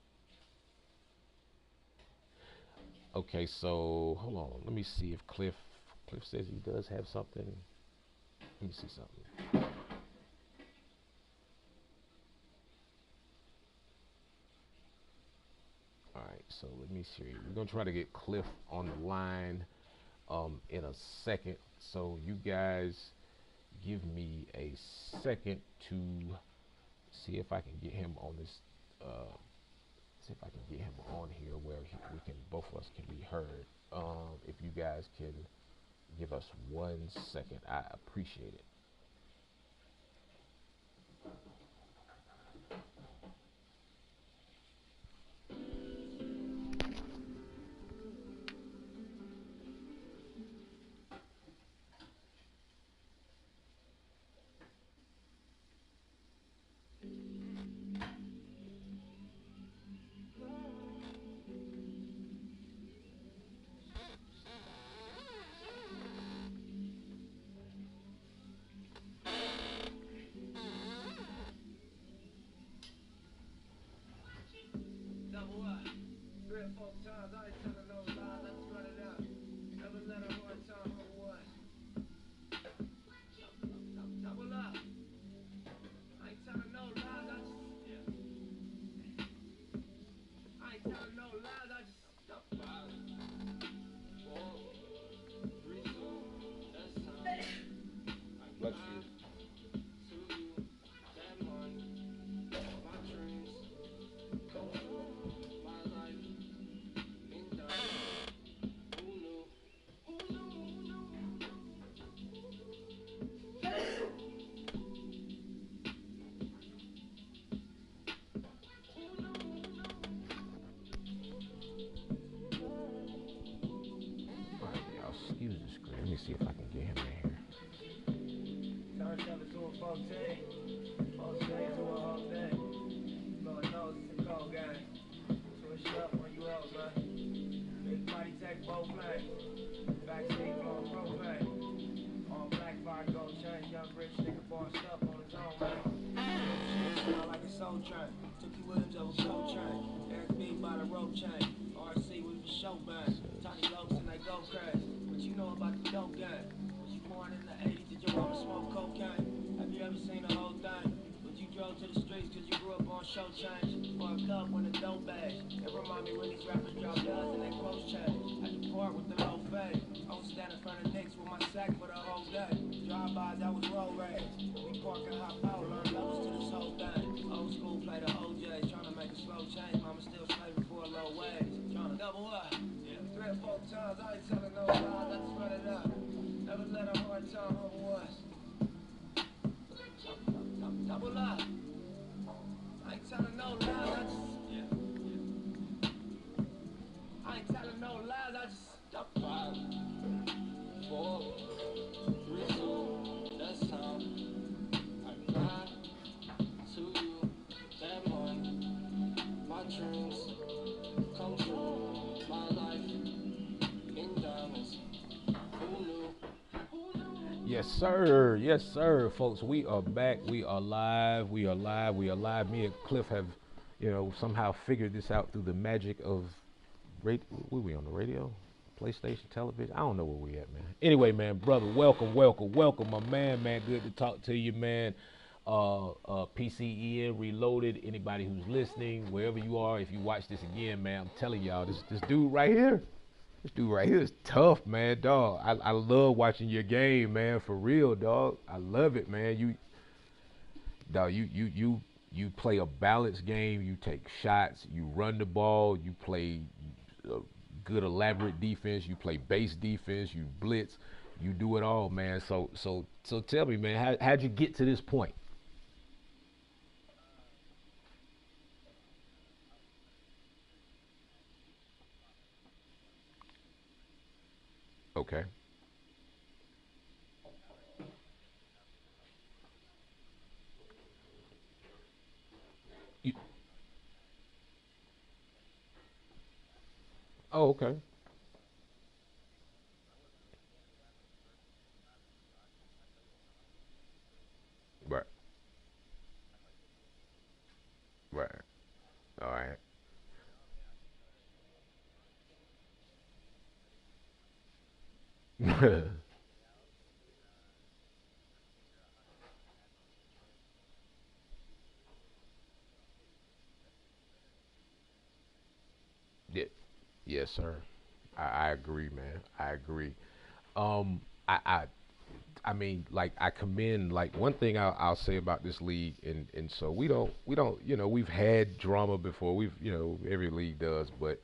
Okay, so hold on. Let me see if Cliff says he does have something. Let me see something. All right, so let me see. We're gonna try to get Cliff on the line in a second. So you guys give me a second to see if I can get him on this. See if I can get him on here where both of us can be heard. If you guys can give us 1 second, I appreciate it. Excuse the screen. Let me see if I can get him in here. Turn to a 14. 14 to a whole day. Lord knows it's a cold game. Switch up when you out, man. Big body tech, both play. Backseat blowing propane. All black fire gold chain. Young rich nigga bossed up on his own, man. Shit sound like a soul train. Tookie Williams over cold train. Eric B by the rope chain. RC with the show bang. Tiny Lopes and they go crazy. You know about the dope game. Was you born in the 80s? Did your mama smoke cocaine? Have you ever seen the whole thing? But you drove to the streets cause you grew up on show change. Or a cup when the dope bags. It remind me when these rappers drop duds and they clothes change. At the park with the low fade. I was standing in front of Knicks with my sack for the whole day. Drive-bys, I was road rage. We park and hop out, learn levels to this whole thing. Old school play the OJs, trying to make a slow change. Mama still slaving for a low wage. Trying to double up. 3 or 4 times, I ain't telling no lies, I just run it up. Never let a hard time over us. Double up. I ain't telling no lies, I ain't telling no lies, I just 5, 4, 3, 2, that's time. I cry to you that morning. My dreams come true. My life in diamonds. Who knew? Yes, sir. Yes, sir, folks. We are back. We are live. We are live. We are live. Me and Cliff have, somehow figured this out through the magic of were we on the radio? PlayStation, television? I don't know where we at, man. Anyway, man, brother, welcome, my man. Good to talk to you, man. PCEN Reloaded. Anybody who's listening, wherever you are, if you watch this again, man, I'm telling y'all, this dude right here, This dude right here is tough, man, dog. I love watching your game, man, for real, dog. I love it, man. Dog, you play a balanced game. You take shots. You run the ball. You play good elaborate defense. You play base defense. You blitz. You do it all, man. So tell me, man, how'd you get to this point? Okay. You, oh, okay. Right. Right. All right. Yeah. Yes, sir. I agree, man. I agree. Um, I, I I mean, like I commend like one thing I'll say about this league, and so we don't we've had drama before. We've every league does, but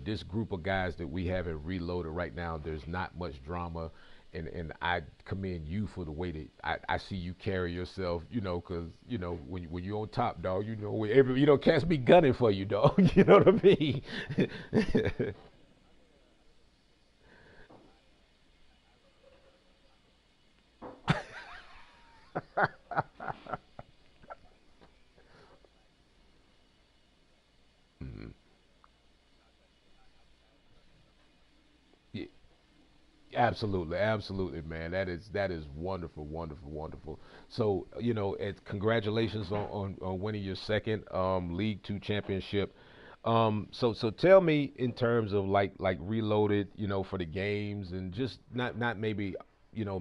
this group of guys that we have in Reloaded right now, there's not much drama, and I commend you for the way that I see you carry yourself, because when you're on top, dog, when every cats be gunning for you, dog. You know what I mean? Mhm. Yeah, absolutely, absolutely, man. That is wonderful, wonderful, wonderful. So congratulations on winning your second League Two championship. So tell me in terms of like Reloaded, for the games and just not maybe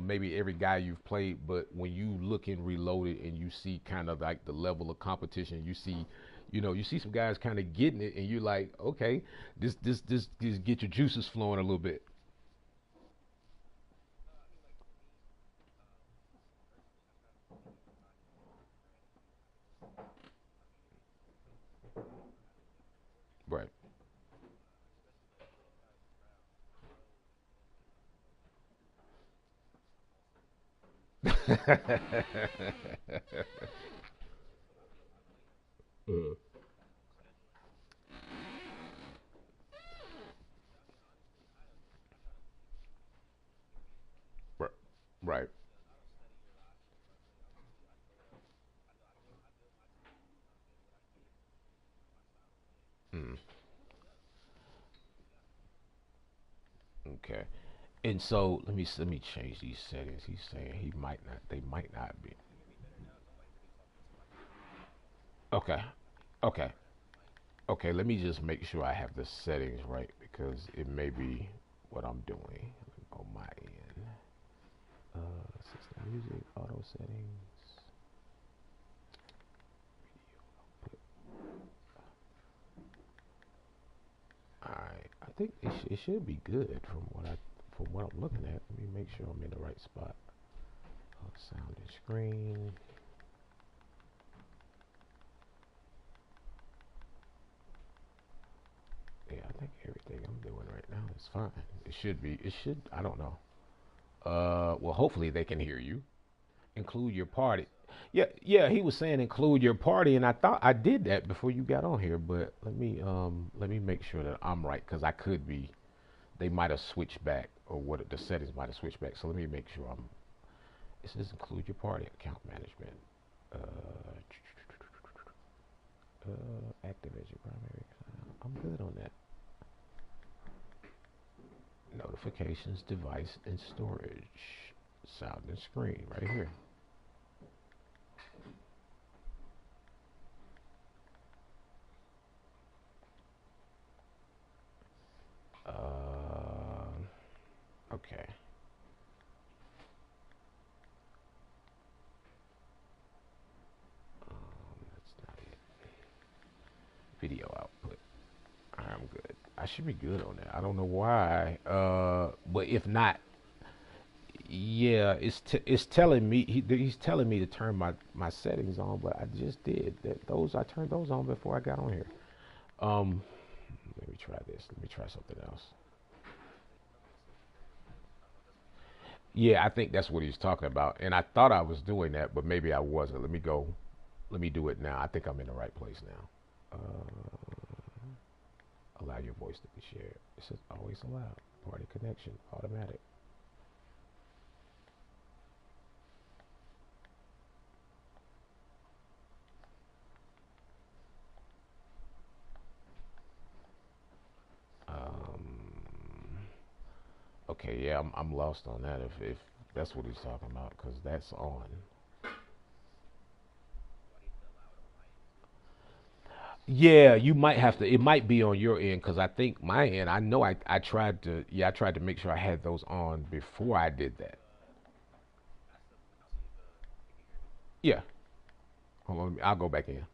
maybe every guy you've played, but when you look in Reloaded and you see kind of like the level of competition, you see some guys kind of getting it, and you're like, okay, this get your juices flowing a little bit. Right. Mm. Right. Right. Mm. Okay. And so let me change these settings. He's saying he might not. They might not be. Okay. Okay. Okay. Let me just make sure I have the settings right because it may be what I'm doing on my end. System music, auto settings. All right. I think it should be good from what I'm looking at. Let me make sure I'm in the right spot. Sound and screen. Yeah, I think everything I'm doing right now is fine. It should be. It should. I don't know. Well, hopefully they can hear you. Include your party. Yeah, yeah. He was saying include your party, and I thought I did that before you got on here. But let me make sure that I'm right because I could be. They might have switched back, or what the settings might have switched back. So let me make sure I'm. It says include your party account management. Active as your primary. I'm good on that. Notifications, device, and storage. Sound and screen right here. Okay. That's not it. Video output. I'm good. I I should be good on that. I don't know why. But if not, yeah, it's telling me he's telling me to turn my settings on, but I just did that. Those I turned those on before I got on here. Um, Let me try this. Let me try something else. Yeah, I think that's what he's talking about. And I thought I was doing that, but maybe I wasn't. Let me go. Let me do it now. I think I'm in the right place now. Allow your voice to be shared. It says always allowed. Party connection, automatic. Okay, yeah, I'm lost on that if that's what he's talking about because that's on. Yeah, you might have to. It might be on your end because I think my end. I know I tried to. Yeah, I tried to make sure I had those on before I did that. Yeah, hold on. I'll go back in.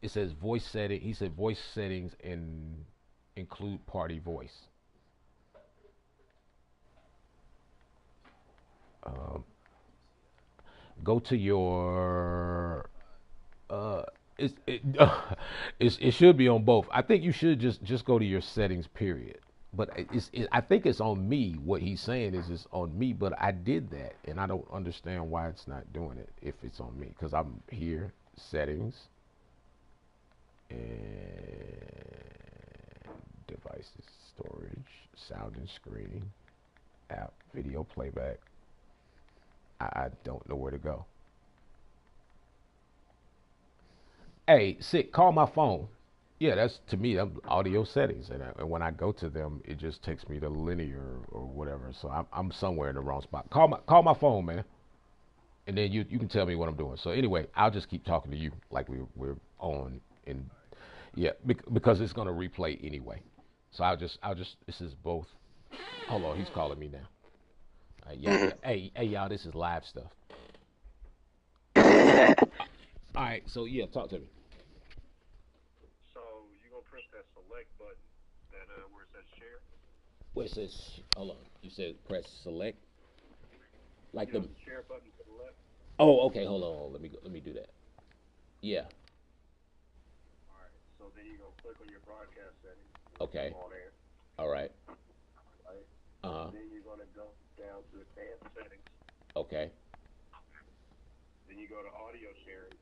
It says voice setting. He said voice settings and include party voice. Um, Go to your uh it's it should be on both. I think you should just go to your settings period. But I think it's on me. What he's saying is it's on me, but I did that and I don't understand why it's not doing it if it's on me cuz I'm here settings and devices storage sound and screening app video playback. I don't know where to go. Hey, sick, call my phone. Yeah, that's to me, I'm audio settings. And when I go to them, it just takes me to linear or whatever. So I'm somewhere in the wrong spot. Call my phone, man. And then you can tell me what I'm doing. So anyway, I'll just keep talking to you like we're on. And yeah, because it's going to replay anyway. So I'll just, this is both. Hold on, he's calling me now. Yeah. Hey, y'all, this is live stuff. All right, so yeah, talk to me. So you gonna press that select button that where it says share? Where it says, hold on, you said press select, like You know the. the share button to the left? Oh, okay, hold on, let me go, let me do that. Yeah, Alright. So then you gonna click on your broadcast settings okay, on air, all right, right? uh huh, Then you're gonna go down to advanced settings. okay. Then you go to audio sharing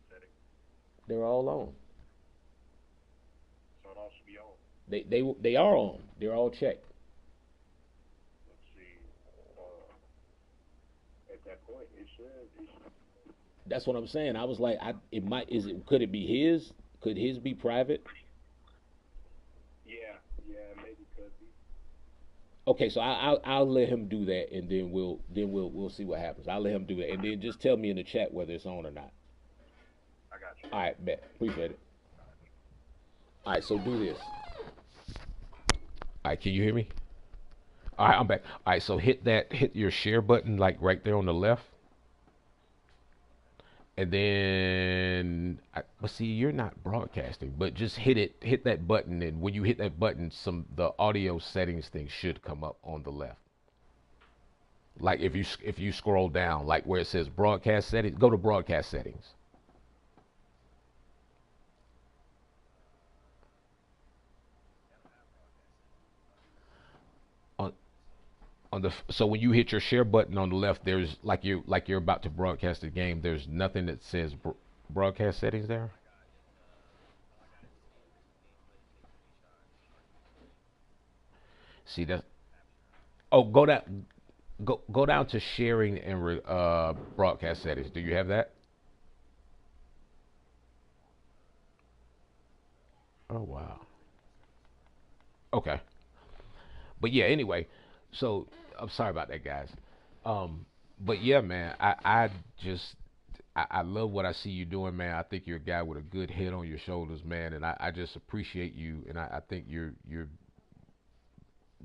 settings. They're all on. So it all should be on. They are on. They're all checked. Let's see. At that point it should. That's what I'm saying. I was like, it might, could it be his? Could his be private? Yeah, yeah, maybe could be. Okay, so I'll let him do that, and then we'll see what happens. I'll let him do that, and then just tell me in the chat whether it's on or not. I got you. All right, bet. Appreciate it. All right, so do this. All right, can you hear me? All right, I'm back. All right, so hit your share button, like right there on the left, and then, but see, you're not broadcasting, but just hit that button, and when you hit that button, the audio settings thing should come up on the left. Like if you scroll down, like where it says broadcast settings, go to broadcast settings. On so when you hit your share button on the left, there's like you're about to broadcast the game. There's nothing that says broadcast settings there. See that? Oh, go down to sharing and broadcast settings. Do you have that? Oh wow. Okay. But yeah, anyway, so I'm sorry about that, guys. But yeah, man, I just I love what I see you doing, man. I think you're a guy with a good head on your shoulders, man, and I just appreciate you, and I think you're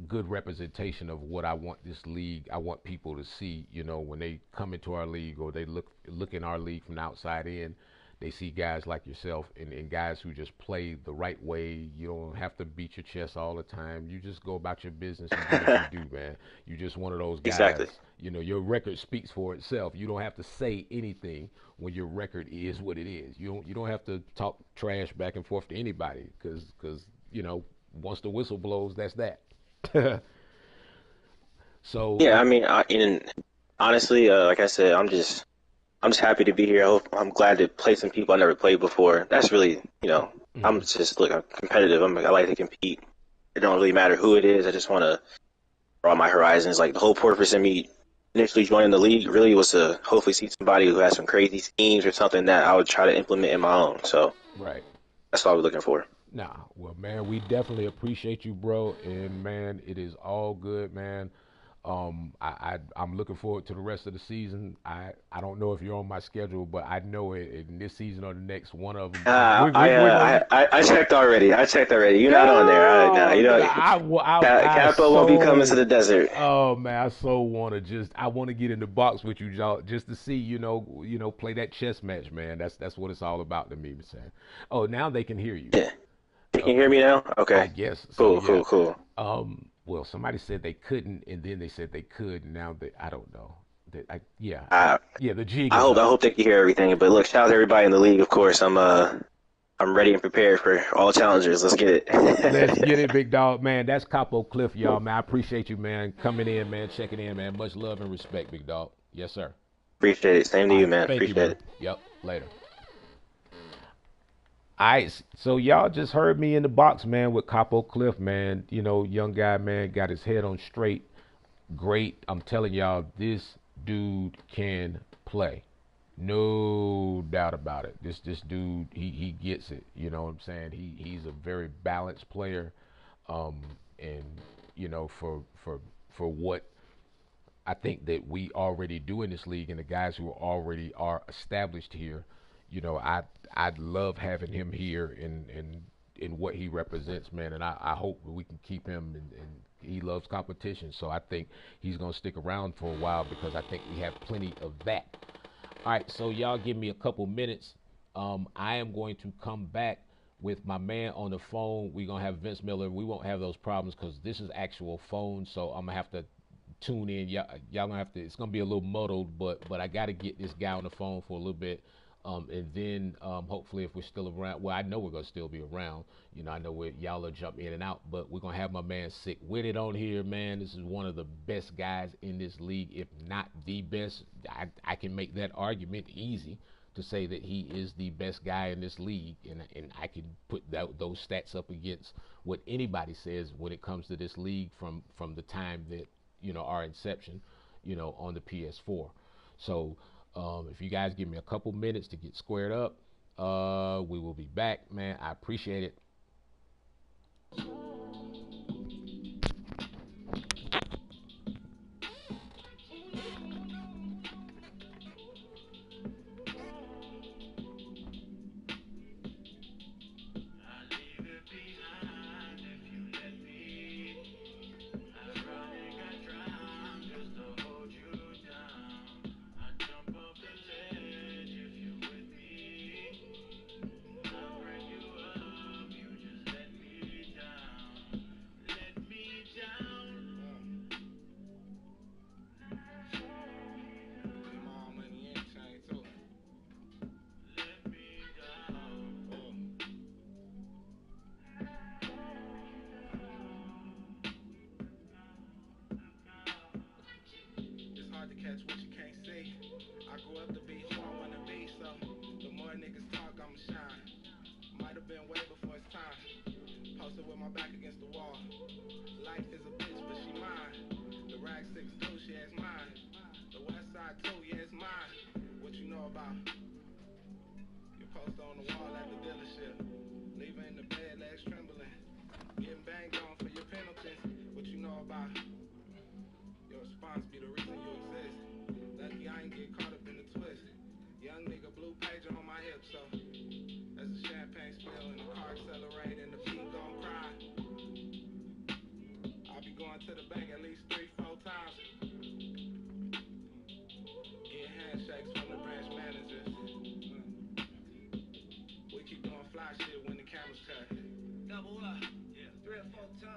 good representation of what I want this league. I want people to see, when they come into our league or they look in our league from the outside in. They see guys like yourself and guys who just play the right way. You don't have to beat your chest all the time. You just go about your business and do what you do, man. You're just one of those Exactly. guys. You know, your record speaks for itself. You don't have to say anything when your record is what it is. You don't have to talk trash back and forth to anybody because you know, once the whistle blows, that's that. So, Yeah, I mean, and honestly, like I said, I'm just happy to be here. I'm glad to play some people I never played before. That's really, I'm mhm. just look, I'm competitive. I like to compete. It don't really matter who it is. I just want to broaden my horizons. Like the whole purpose of me initially joining the league really was to hopefully see somebody who has some crazy schemes or something that I would try to implement in my own. So Right. that's what I was looking for. Nah, well, man, we definitely appreciate you, bro. And man, it is all good, man. I'm looking forward to the rest of the season. I don't know if you're on my schedule, but I know it in this season or the next, one of them. We're gonna. I checked already. I checked already. You're not on there. No, Yo, I Capo won't be coming to so. the desert. Oh man, I so want to I want to get in the box with you, y'all, just to see, play that chess match, man. That's what it's all about to me, man. Oh, now they can hear you. Yeah. You can hear Okay. me now? I Okay. guess so. Cool, Yeah. cool, cool. Well, somebody said they couldn't, and then they said they could. Now they, I don't know. I Yeah. The jig I is hope I up. hope they can hear everything. But look, shout out to everybody in the league. Of course, I'm ready and prepared for all challengers. Let's get Let's it. get it, big dog, man. That's Capo Cliff, y'all, man. I appreciate you, man, coming in, man, checking in, man. Much love and respect, big dog. Yes, sir. Appreciate it. Same to All you, right. man. Thank you, Appreciate brother. it. Yep. Later. All right, so y'all just heard me in the box, man, with Capo Cliff, man. Young guy, man, got his head on straight. Great. I'm telling y'all, this dude can play. No doubt about it. This dude, he gets it. You know what I'm saying? He's a very balanced player. Um, and for what I think that we already do in this league, and the guys who already are established here, I'd love having him here in what he represents, man. And I hope we can keep him. And he loves competition, so I think he's gonna stick around for a while because I think we have plenty of that. All right, so y'all give me a couple minutes. I am going to come back with my man on the phone. We're gonna have Vince Miller. We won't have those problems because this is actual phone, so I'm gonna have to tune in. Y'all gonna have to. It's gonna be a little muddled, but I got to get this guy on the phone for a little bit. And then hopefully if we're still around, well, I know we're gonna still be around. I know y'all will jump in and out, but we're gonna have my man Sick with it on here, man. This is one of the best guys in this league, if not the best. I can make that argument easy to say that he is the best guy in this league, and I can put those stats up against what anybody says when it comes to this league from the time that our inception, on the PS4. So if you guys give me a couple minutes to get squared up, we will be back, man. I appreciate it. It's hard to catch what you can't see. I grew up to be who I wanna be, so the more niggas talk, I'ma shine. Might have been way before it's time. Posted with my back against the wall. Life is a bitch, but she mine. The rag 6 too, yeah, it's mine. The west side too, yeah, it's mine. What you know about? Your poster on the wall at the dealership. Leaving in the bed, legs trembling. Getting banged on for your penalties. What you know about? Your response be the reason you exist. Lucky I ain't get caught up in the twist. Young nigga blue pager on my hip, so as the champagne spill and the car accelerate and the beat gon' cry. I'll be going to the bank at least 3-4 times. Get handshakes from the branch managers.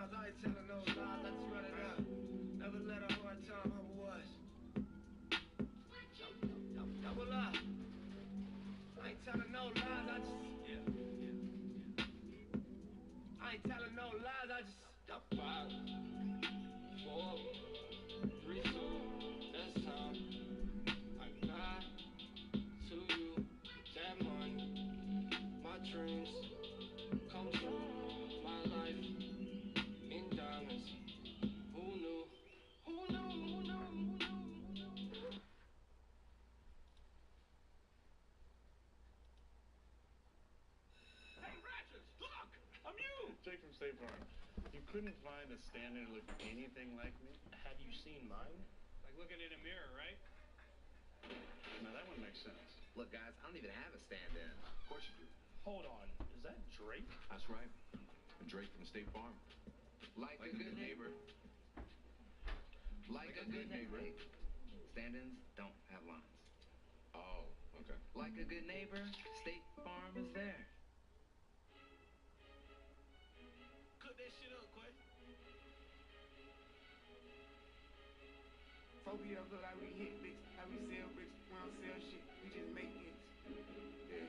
lies, I ain't telling no lies, I just run it up. Never let a hard time humble us. Double up. I ain't telling no lies, I just, I ain't telling no lies, I just. 5, 4, 3, 2, that's time. I got to you, that money, my dreams come true, my life in diamonds. Who knew? Who knew? Who knew? Who knew? Hey, Ratchets, look! I'm you! Jake from State Farm. You couldn't find a stand-in who looked anything like me? Have you seen mine? Like looking in a mirror, right? Now that one makes sense. Look, guys, I don't even have a stand-in. Of course you do. Hold on, is that Drake? That's right. Drake from State Farm. Like a good neighbor. Like a good neighbor. Stand-ins don't have lines. Oh, okay. Like a good neighbor, State Farm is there. Cook that shit up, Quay. Phobia look like we hit bricks, how we sell bricks, we don't sell shit, we just make hits. Yeah.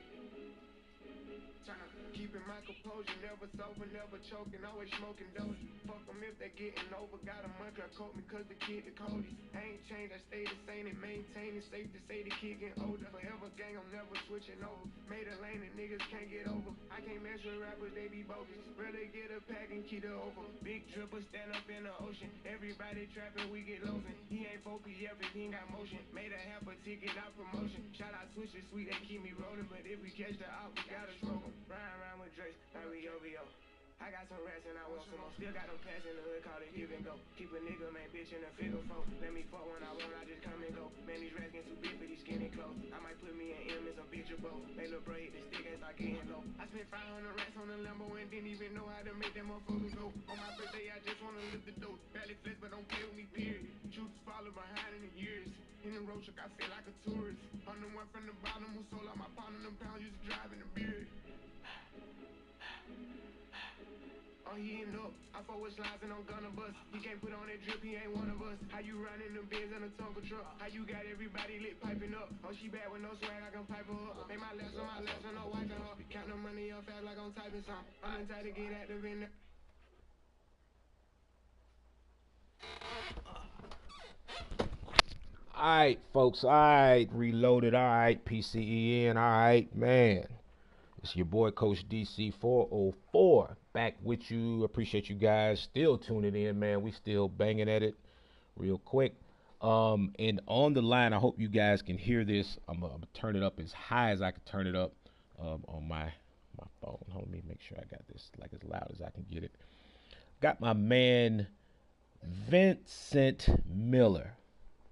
Tryna keeping my composure, never sober, never choking, always smoking dozy. Fuck them if they getting over, got a mantra, quote me cause the kid the coldest. I ain't changed, I stay the same and maintain it, safe to say the kid getting older. Forever gang, I'm never switching over. Made a lane and niggas can't get over. I can't mess with rappers, they be bogus. Rather get a pack and keep it over. Big dripper stand up in the ocean. Everybody trapping, we get losing. He ain't 4PF if he ain't got motion. Made a half a ticket out promotion. Shout out Switcher Sweet, they keep me rolling. But if we catch the out, we gotta smoke 'em. Riding around with Drake, like we OVO. I got some rats and I want some more. Still got them pass in the hood, call it give and go. Keep a nigga, man, bitch in a figure four. Let me fuck when I want, I just come and go. Man, these rats get too big for these skinny clothes. I might put me an M in some picture bowl. They little bro hit the stick and start getting low. I spent 500 rats on the Lambo and didn't even know how to make that motherfucker go. On my birthday, I just wanna lift the dough. Barely flex, but don't play with me, period. Truth follow behind in the years. In the road truck, I feel like a tourist. I'm the one from the bottom who sold out my pound and them pounds used to drive in the beard. Oh, he ain't up. I fuck with slides and I'm gonna bust. He can't put on that drip, he ain't one of us. How you riding them Benz in a Tonka truck? How you got everybody lit piping up? Oh, she bad with no swag, I can pipe her up. Make my last on my last, no wiping her. Count the money up fast like I'm typing some. I'm tired to get active in there. Alright, folks. Alright, Reloaded. Alright, PCEN. Alright, man. It's your boy, Coach DC 404. Back with you. Appreciate you guys still tuning in, man. We still banging at it real quick. And on the line, I hope you guys can hear this. I'm gonna turn it up as high as I can turn it up on my phone. Hold on, let me make sure I got this like as loud as I can get it. Got my man Vincent Miller.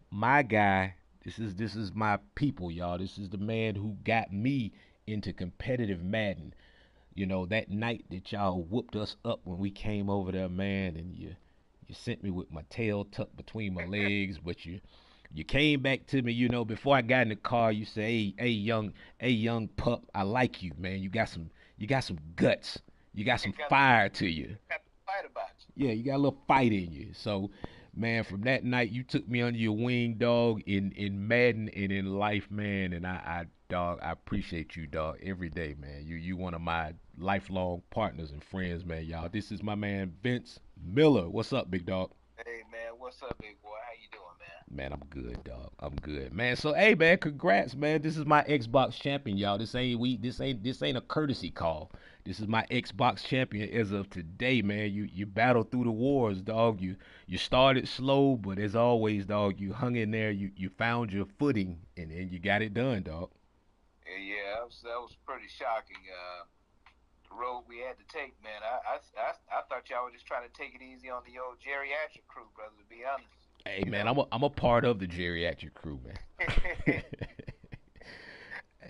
My guy, this is my people, y'all. This is the man who got me into competitive Madden. You know, that night that y'all whooped us up when we came over there, man, and you sent me with my tail tucked between my legs, but you came back to me, you know, before I got in the car. You say, hey young pup, I like you, man. You got some guts. You got some fire to you. Got to fight about you. Yeah, you got a little fight in you. So, man, from that night, you took me under your wing, dog, in Madden and in life, man. And I appreciate you, dog, every day, man. You one of my lifelong partners and friends, man, y'all. This is my man, Vince Miller. What's up, big dog? Hey, man, what's up, big boy? How you doing, man? Man, I'm good, dog. I'm good, man. So, hey, man, congrats, man. This is my Xbox champion, y'all. This ain't a courtesy call. This is my Xbox champion as of today, man. You battled through the wars, dog. You started slow, but as always, dog, you hung in there. You found your footing, and you got it done, dog. Yeah, that was pretty shocking. The road we had to take, man. I thought y'all were just trying to take it easy on the old geriatric crew, brother. To be honest. Hey, man, I'm a part of the geriatric crew, man.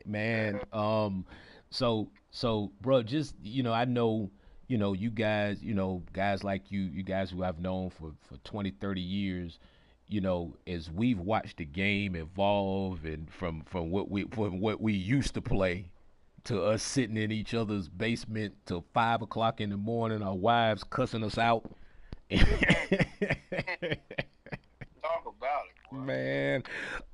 Man, so, bro, just, you know, I know, you know, you guys, you know, guys like you guys who I've known for 20, 30 years, you know, as we've watched the game evolve and from what we used to play to us sitting in each other's basement till 5 o'clock in the morning, our wives cussing us out Talk about it, boy. Man,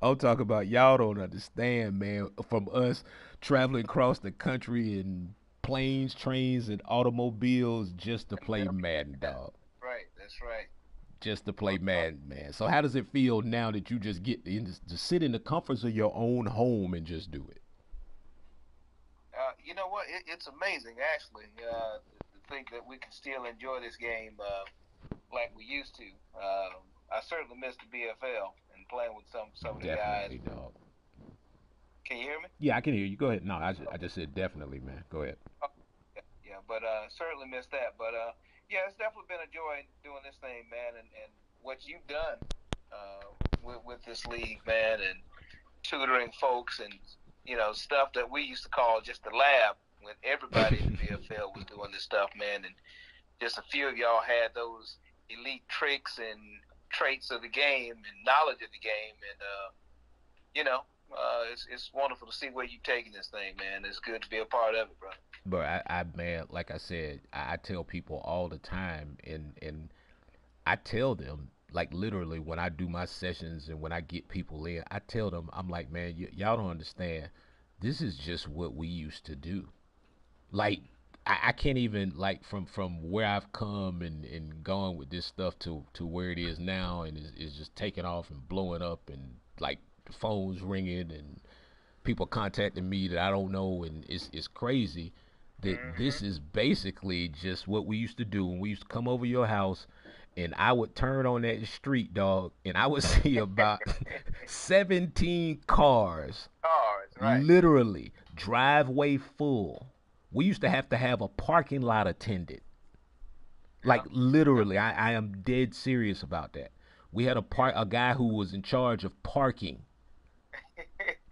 I'm talking about y'all don't understand, man. From us traveling across the country in planes, trains, and automobiles just to play Madden, dog. Right, that's right. Just to play Madden, man. So how does it feel now that you just get to sit in the comforts of your own home and just do it? You know what? It's amazing, actually, to think that we can still enjoy this game like we used to. I certainly miss the BFL and playing with some of the guys. Definitely, dog. Can you hear me? Yeah, I can hear you. Go ahead. No, I just said definitely, man. Go ahead. Oh, yeah, but certainly miss that. But yeah, it's definitely been a joy doing this thing, man, and what you've done with this league, man, and tutoring folks and stuff that we used to call just the lab when everybody in the BFL was doing this stuff, man, and just a few of y'all had those elite tricks and traits of the game and knowledge of the game, and it's wonderful to see where you're taking this thing, man. It's good to be a part of it, bro. But I man, like I said, I tell people all the time, and I tell them, like, literally when I do my sessions and when I get people in, I tell them, I'm like, man, y'all don't understand. This is just what we used to do. Like, I can't even, like, from where I've come and gone with this stuff to where it is now, and it's just taking off and blowing up, and like the phones ringing and people contacting me that I don't know, and it's crazy that this is basically just what we used to do when we used to come over your house, and I would turn on that street, dog, and I would see about 17 cars, Right. literally driveway full. We used to have a parking lot attendant. Like, literally, I am dead serious about that. We had a guy who was in charge of parking.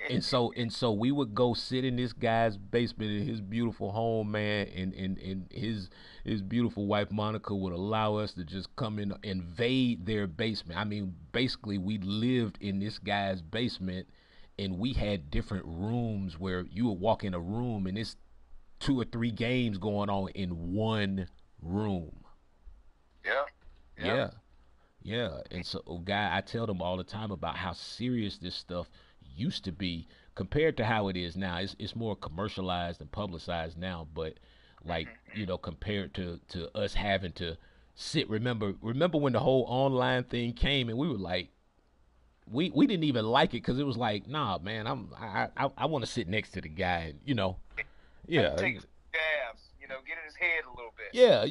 And so we would go sit in this guy's basement in his beautiful home, man, and his beautiful wife Monica would allow us to just come in, invade their basement. I mean, basically we lived in this guy's basement, and we had different rooms where you would walk in a room and it's 2 or 3 games going on in one room. Yeah. And so, guy, I tell them all the time about how serious this stuff used to be compared to how it is now. It's more commercialized and publicized now, but like, compared to us having to sit. Remember when the whole online thing came, and we were like, we didn't even like it because it was like, nah, man, I want to sit next to the guy, and yeah. Take jabs, get in his head a little bit. Yeah,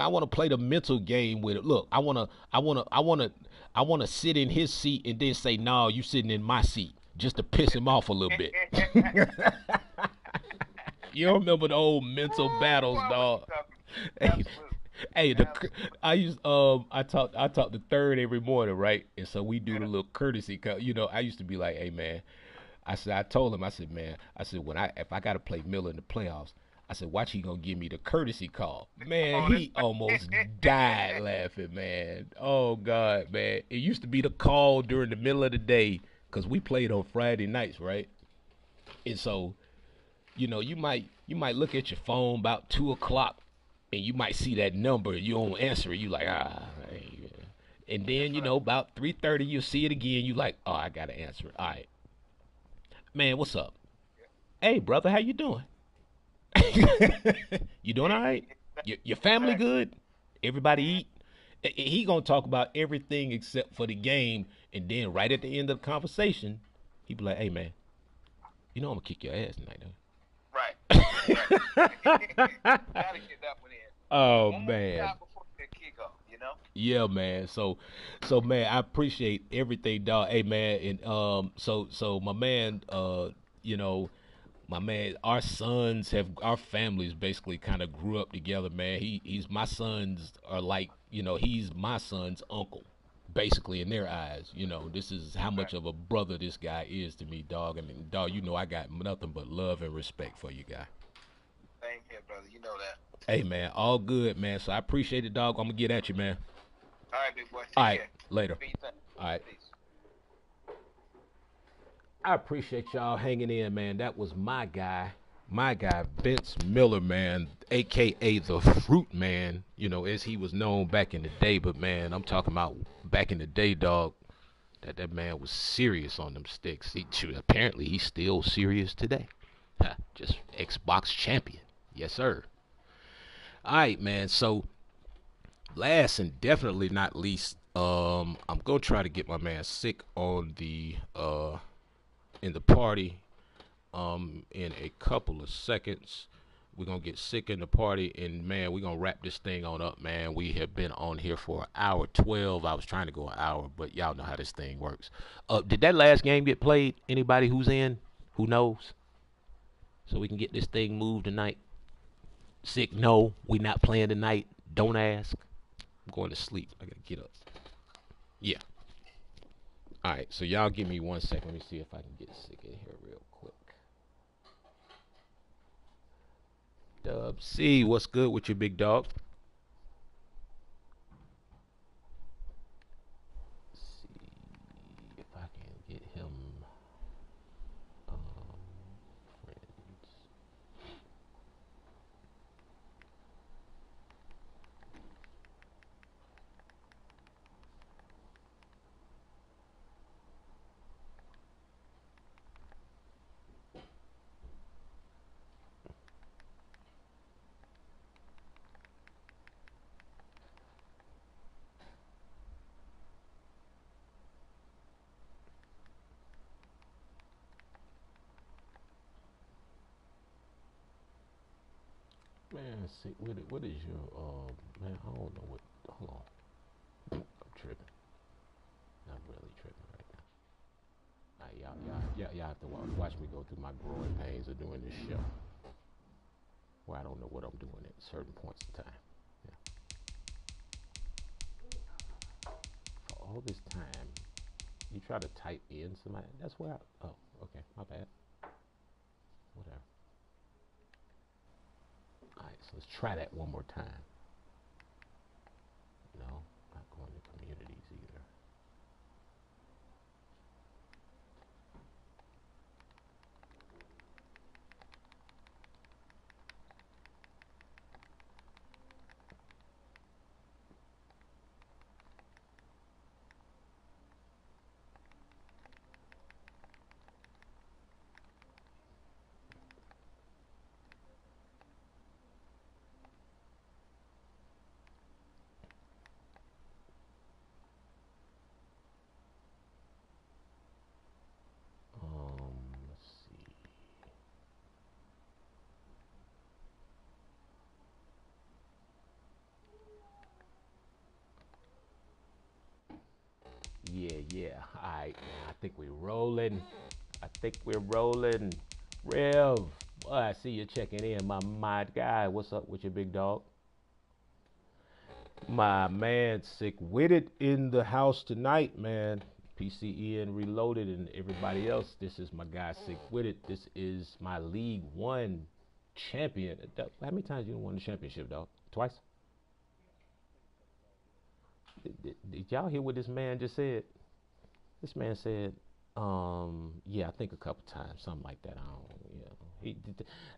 I want to play the mental game with it. Look, I want to sit in his seat and then say, "No, you sitting in my seat," just to piss him off a little bit. You remember the old mental battles, dog? Hey, I talk the third every morning, right? And so we do the little courtesy. I used to be like, "Hey, man," I told him, I said, "Man," if I got to play Miller in the playoffs, I said, "Watch, he gonna give me the courtesy call." Man, he almost died laughing, man. Oh God, man. It used to be the call during the middle of the day because we played on Friday nights, right? And so, you might look at your phone about 2 o'clock, and you might see that number, and you don't answer it. You like, and then about 3:30, you'll see it again. You like, oh, I gotta answer it. All right, man, what's up? Hey, brother, how you doing? You doing all right? Your family good? Everybody eat? He gonna talk about everything except for the game, and then right at the end of the conversation, he be like, "Hey, man, I'm gonna kick your ass tonight, though." Right. Gotta get that one in. Oh, One man. more time before the kickoff, Yeah, man. So man, I appreciate everything, dog. Hey, man, and so my man, my man, our families basically kind of grew up together, man. He's my sons are like, he's my son's uncle, basically in their eyes. This is how much of a brother this guy is to me, dog. I mean, dog, I got nothing but love and respect for you, guy. Same here, brother. You know that. Hey, man, all good, man. So I appreciate it, dog. I'm gonna get at you, man. All right, big boy. Take All right, care. later. Peace. All right. Peace. I appreciate y'all hanging in, man. That was my guy, my guy Vince Miller, man, aka the Fruit Man, as he was known back in the day. But man, I'm talking about back in the day, dog. That man was serious on them sticks. Apparently he's still serious today. Just Xbox champion, yes sir. All right, man. So last and definitely not least, I'm gonna try to get my man Sick on the in the party in a couple of seconds. We're gonna get Sick in the party, and man, we're gonna wrap this thing on up, man. We have been on here for an hour 12. I was trying to go an hour, but y'all know how this thing works. Did that last game get played? Anybody who's in, who knows? So we can get this thing moved tonight. Sick, no, we not playing tonight. Don't ask. I'm going to sleep. I gotta get up. Yeah. All right, so y'all give me 1 second. Let me see if I can get Sick in here real quick. Dub C, what's good with your big dog? Let's see if I can get him friends. Man, see, what is your, man, I don't know what, hold on. I'm tripping. I'm really tripping right now. All right, y'all have to watch me go through my growing pains of doing this show. Where I don't know what I'm doing at certain points in time. Yeah. For all this time, you try to type in somebody, that's where oh, okay, my bad. Whatever. Alright, so let's try that one more time. No, not going to communities either. Let's see. Yeah. Alright, man. I think we're rolling. Rev. Boy, I see you checking in, my guy. What's up with your big dog? My man, Sick with it in the house tonight, man. PCEN Reloaded and everybody else. This is my guy, Sick with it. This is my League One champion. How many times you won the championship, dog? Twice? Did y'all hear what this man just said? This man said, yeah, I think a couple times, something like that.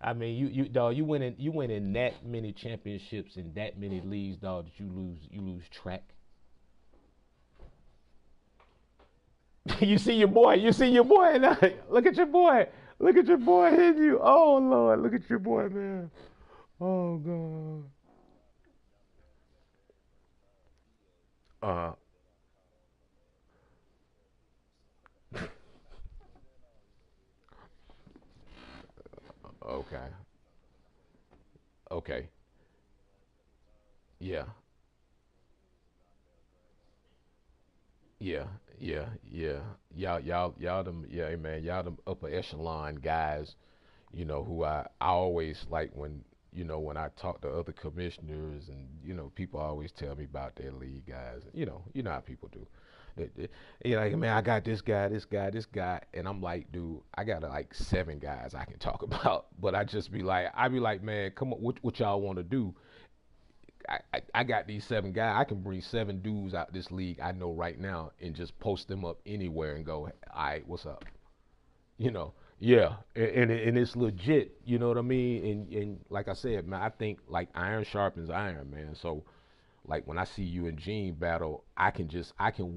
I mean, you dog, you win in that many championships in that many leagues, dog, that you lose track. You see your boy now. Look at your boy hitting you. Oh Lord, look at your boy, man. Oh God. Okay. Okay. Yeah. Yeah. Yeah. Y'all them, yeah, man, y'all them upper echelon guys, who I always like when I talk to other commissioners and, people always tell me about their league guys. You know how people do. You're like, man, I got this guy, and I'm like, dude, I got like 7 guys I can talk about, but I be like, man, come on, what y'all want to do? I got these 7 guys. I can bring 7 dudes out this league I know right now and just post them up anywhere and go, all right, what's up? Yeah, and it's legit. You know what I mean? And like I said, man, I think like iron sharpens iron, man. So like when I see you and Gene battle, I can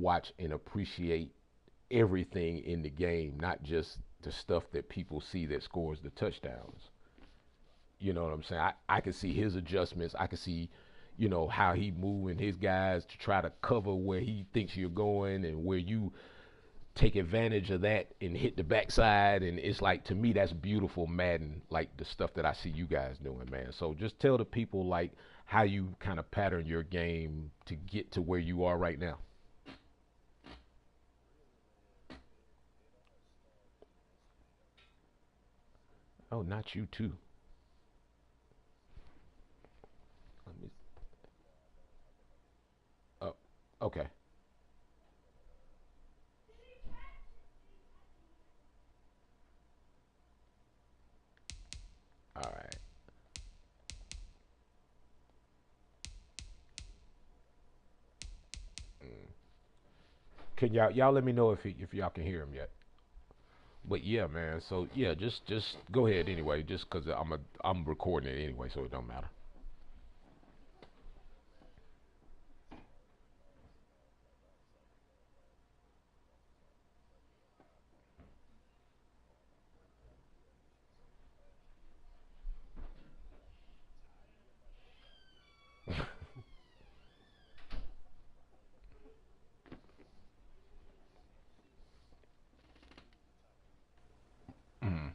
watch and appreciate everything in the game, not just the stuff that people see that scores the touchdowns. You know what I'm saying? I can see his adjustments. I can see, how he moving his guys to try to cover where he thinks you're going and where you take advantage of that and hit the backside. And it's like, to me, that's beautiful Madden, like the stuff that I see you guys doing, man. So just tell the people like how you kind of pattern your game to get to where you are right now. Oh, not you too. Let me. Oh, okay. All right. Mm. Can y'all let me know if y'all can hear him yet? But yeah, man. So yeah, just go ahead anyway. Just cause I'm recording it anyway, so it don't matter. Mm.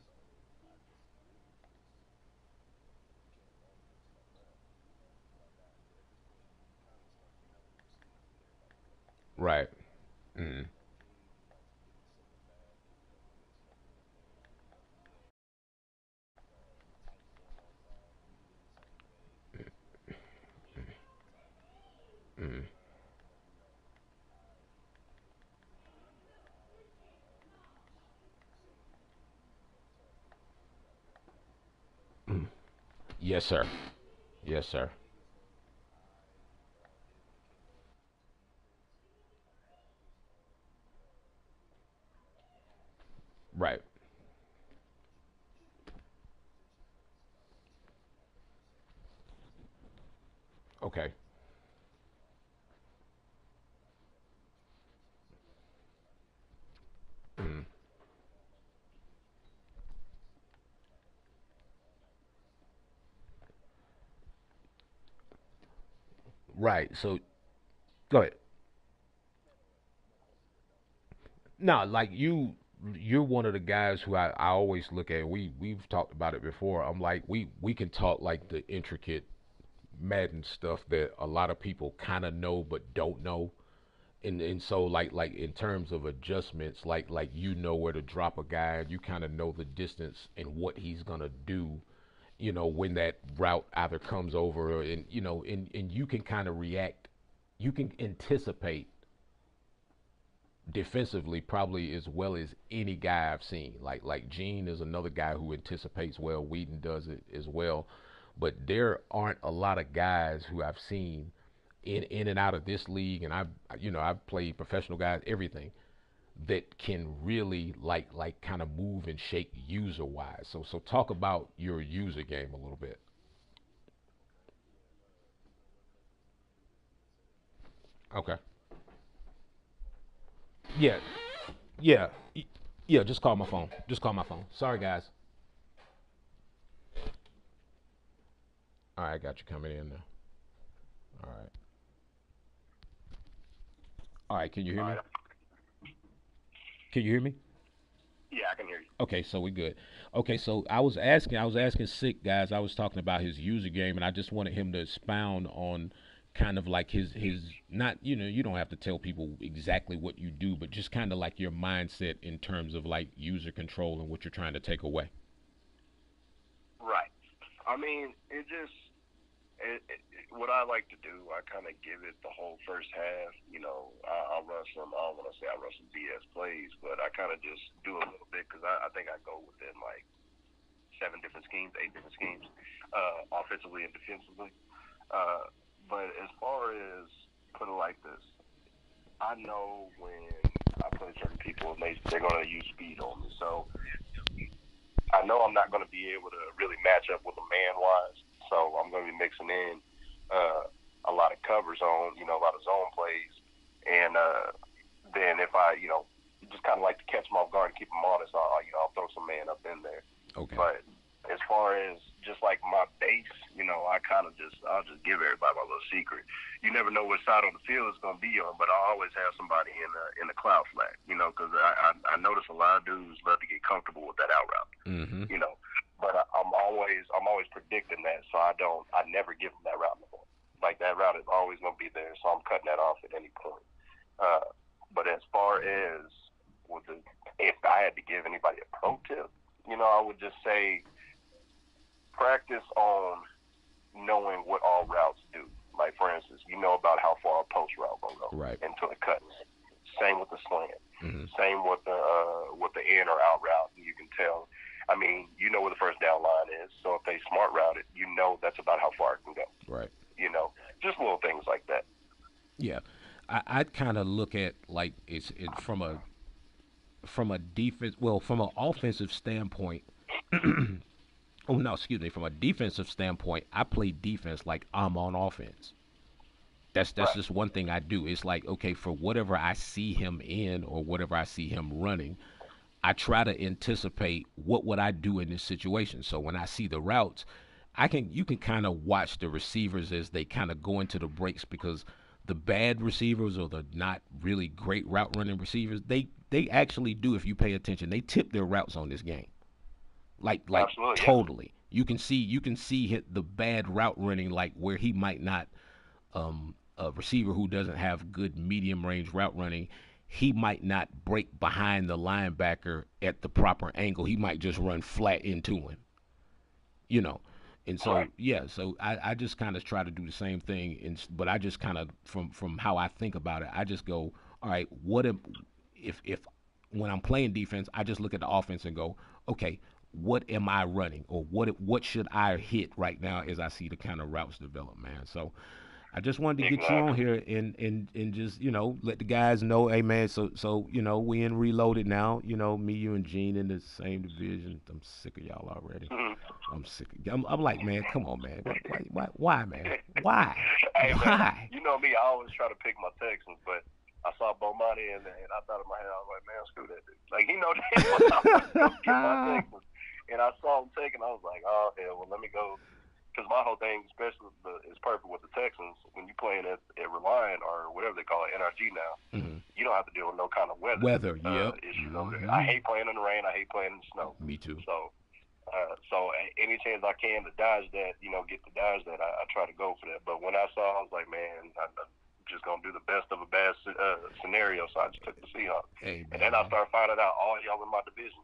Right. Mm. Mm. Mm. Yes, sir. Yes, sir. Right. Okay. Mm. Right. So go ahead. No, like you're one of the guys who I always look at. We've talked about it before. I'm like we can talk like the intricate Madden stuff that a lot of people kind of know but don't know. And so like in terms of adjustments, like you know where to drop a guy, you kind of know the distance and what he's gonna do. When that route either comes over, and and you can kind of react. You can anticipate defensively probably as well as any guy I've seen. Like Gene is another guy who anticipates well. Whedon does it as well, but there aren't a lot of guys who I've seen in and out of this league, and I've played professional guys, everything that can really like kind of move and shake user wise. So talk about your user game a little bit. Okay. Yeah. Yeah. Yeah. Just call my phone. Just call my phone. Sorry, guys. All right, I got you coming in now. All right. All right. Can you hear All me? right. Can you hear me? Yeah, I can hear you. Okay, so we good. Okay, so I was asking Sick guys. I was talking about his user game, and I just wanted him to expound on kind of like his not you don't have to tell people exactly what you do, but just kind of like your mindset in terms of like user control and what you're trying to take away. Right. I mean, what I like to do, I kind of give it the whole first half. I'll run some. I don't want to say I run some BS plays, but I kind of just do a little bit because I think I go within like 7 different schemes, 8 different schemes, offensively and defensively. But as far as put it like this, I know when I play certain people, and they're going to use speed on me. So I know I'm not going to be able to really match up with a man-wise, so I'm going to be mixing in a lot of cover zone, a lot of zone plays, and then if I, just kind of like to catch them off guard and keep them honest, I'll throw some man up in there. Okay. But as far as just like my base, I'll just give everybody my little secret. You never know which side on the field it's going to be on, but I always have somebody in the cloud flat, because I notice a lot of dudes love to get comfortable with that out route, But I'm always predicting that, so I never give them that route anymore. Like that route is always going to be there, so I'm cutting that off at any point. But as far as if I had to give anybody a pro tip, I would just say practice on knowing what all routes do. Like, for instance, about how far a post route will go until it cuts. Same with the slant. Same with the in or out route. You can tell. I mean, where the first down line is. So if they smart route it, that's about how far it can go. Right. Just little things like that. Yeah. I'd kind of look at like it's from a defense, from an offensive standpoint. Oh no, excuse me. From a defensive standpoint, I play defense like I'm on offense. That's just one thing I do. It's like, okay, for whatever I see him in or whatever I see him running, I try to anticipate what would I do in this situation. So when I see the routes, you can kind of watch the receivers as they kind of go into the breaks, because the bad receivers or the not really great route running receivers, they actually do, if you pay attention, they tip their routes on this game. Like Absolutely, totally. Yeah. You can see the bad route running, like where he might not a receiver who doesn't have good medium range route running, he might not break behind the linebacker at the proper angle. He might just run flat into him. And so so I just kind of try to do the same thing, but I just kind of from how I think about it, I just go, all right, what if when I'm playing defense, I just look at the offense and go, okay, what am I running, or what should I hit right now as I see the kind of routes develop, man. So I just wanted to get you on here and just let the guys know, hey man, so we in Reloaded now, me, you, and Gene in the same division. I'm sick of y'all already. I'm sick of I'm like, man, come on, man, why man, why? Hey, why? Man, me, I always try to pick my Texans, but I saw Bomani and I thought in my head, I was like, man, screw that dude. Like, I was going to get my Texans. And I saw him taking, I was like, oh, hell, well, let me go. Because my whole thing, especially is perfect with the Texans, when you're playing at Reliant or whatever they call it, NRG now, you don't have to deal with no kind of weather issue over there. I hate playing in the rain. I hate playing in the snow. Me too. So any chance I can to dodge that, I try to go for that. But when I saw, I was like, man, I'm just going to do the best of a bad scenario, so I just took the Seahawks. Hey, and then I started finding out all y'all in my division.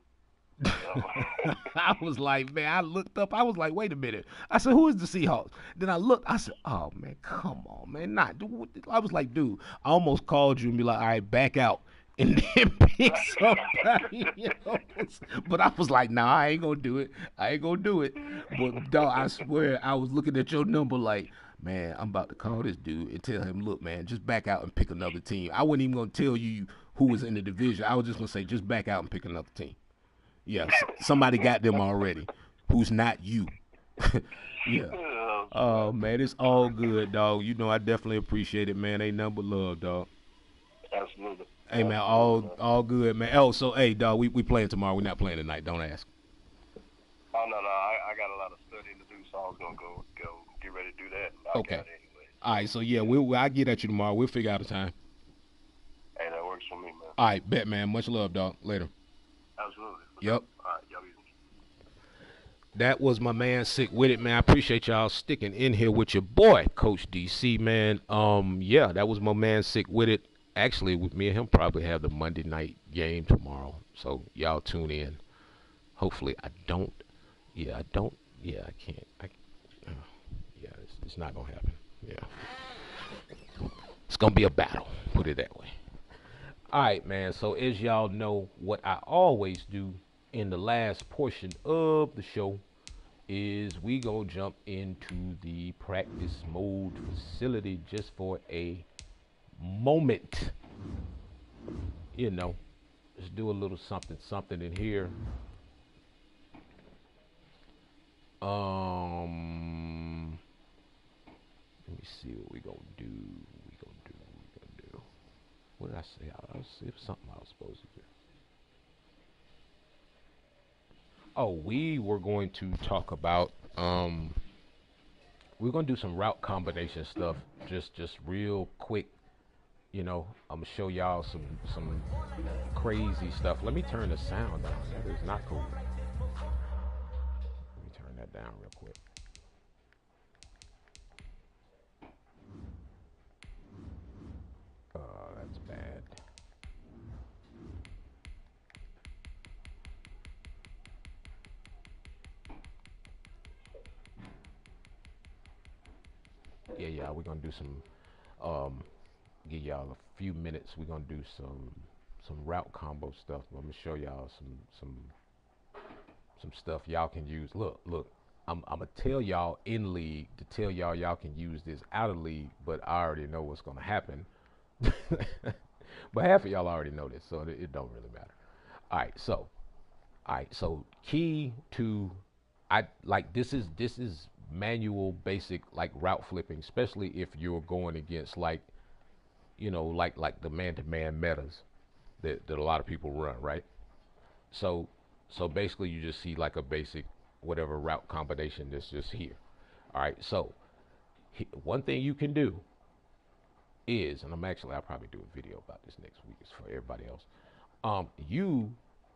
I was like, man, I looked up. I was like, wait a minute. I said, who is the Seahawks? Then I looked. I said, oh, man, come on, man. I was like, dude, I almost called you and be like, all right, back out. And then pick somebody else. But I was like, nah, I ain't going to do it. But, dog, I swear, I was looking at your number like, man, I'm about to call this dude and tell him, look, man, just back out and pick another team. I wasn't even going to tell you who was in the division. I was just going to say, just back out and pick another team. Yeah, somebody got them already who's not you. Yeah. Oh, man, it's all good, dog. I definitely appreciate it, man. Ain't nothing but love, dog. Absolutely. Hey, man, all good, man. Oh, so, hey, dog, we playing tomorrow. We're not playing tonight. Don't ask. Oh, no. I got a lot of studying to do, so I was going to go get ready to do that. Okay. All right, so, yeah, I'll get at you tomorrow. We'll figure out a time. Hey, that works for me, man. All right, bet, man. Much love, dog. Later. Absolutely. Yep. All right, y'all easy. That was my man Sick With It, man. I appreciate y'all sticking in here with your boy, Coach DC, man. Yeah, that was my man Sick With It. Actually, with me and him probably have the Monday night game tomorrow. So y'all tune in. Hopefully I don't. Yeah, I can't. It's not going to happen. Yeah. It's going to be a battle, put it that way. All right, man. So as y'all know, what I always do in the last portion of the show is we go jump into the practice mode facility just for a moment. Let's do a little something in here. Let me see what we gonna do. What did I say? I was it was something I was supposed to do. Oh, we were going to talk about we're gonna do some route combination stuff, just real quick. I'm gonna show y'all some crazy stuff. Let me turn the sound down. That is not cool. Let me turn that down real quick. That's bad. Yeah, we're gonna do some give y'all a few minutes. We're gonna do some route combo stuff. I'm gonna show y'all some stuff y'all can use. Look, I'm gonna tell y'all in league to tell y'all can use this out of league, but I already know what's gonna happen. But half of y'all already know this, so it don't really matter. All right, so key to this is manual basic like route flipping, especially if you're going against like the man-to-man metas that a lot of people run, right? So basically you just see like a basic whatever route combination that's just here. All right, so one thing you can do is, and I'll probably do a video about this next week. It's for everybody else. You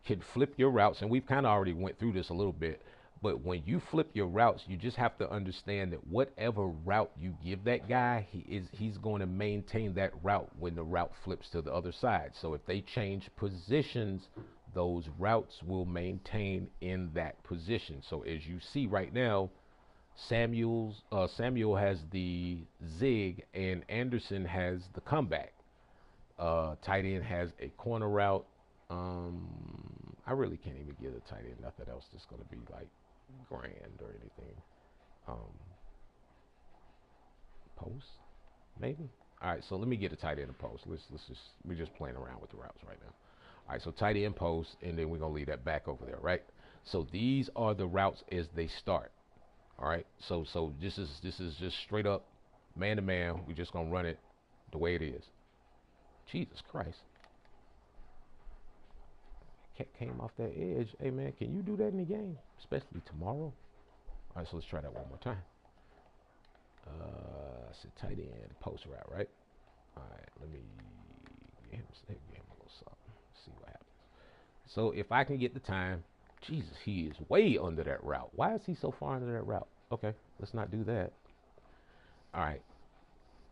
can flip your routes, and we've kind of already went through this a little bit. But when you flip your routes, you just have to understand that whatever route you give that guy, he's going to maintain that route when the route flips to the other side. So if they change positions, those routes will maintain in that position. So as you see right now, Samuel has the zig and Anderson has the comeback. Tight end has a corner route. I really can't even give a tight end nothing else that's going to be like grand or anything. Post, maybe. All right, so let me get a tight end and post. We're just playing around with the routes right now. All right, so tight end post, and then we're gonna leave that back over there, right? So these are the routes as they start. All right, so this is just straight up man to man. We're just gonna run it the way it is. Jesus Christ. Cat came off that edge. Hey man, can you do that in the game? Especially tomorrow. All right, so let's try that one more time. I said tight end post route, right? All right, let me give him a little something. See what happens. So if I can get the time, Jesus, he is way under that route. Why is he so far under that route? Okay, let's not do that. All right.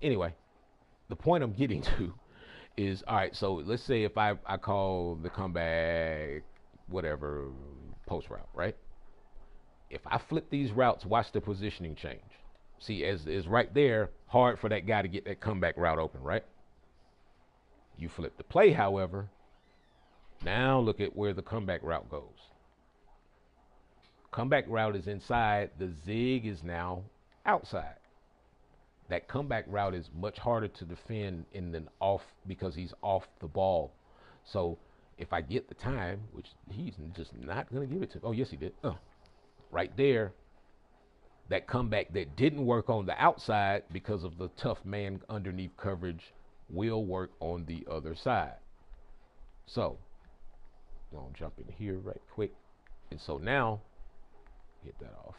Anyway, the point I'm getting to is, all right, so let's say if I call the comeback, whatever, post route, right? If I flip these routes, watch the positioning change. See, as right there, hard for that guy to get that comeback route open, right? You flip the play, however, now look at where the comeback route goes. Comeback route is inside, the zig is now outside. That comeback route is much harder to defend in an off because he's off the ball. So if I get the time, which he's just not going to give it to. Oh, yes, he did. Right there, that comeback that didn't work on the outside because of the tough man underneath coverage will work on the other side. So I'm going to jump in here right quick. And so now, get that off.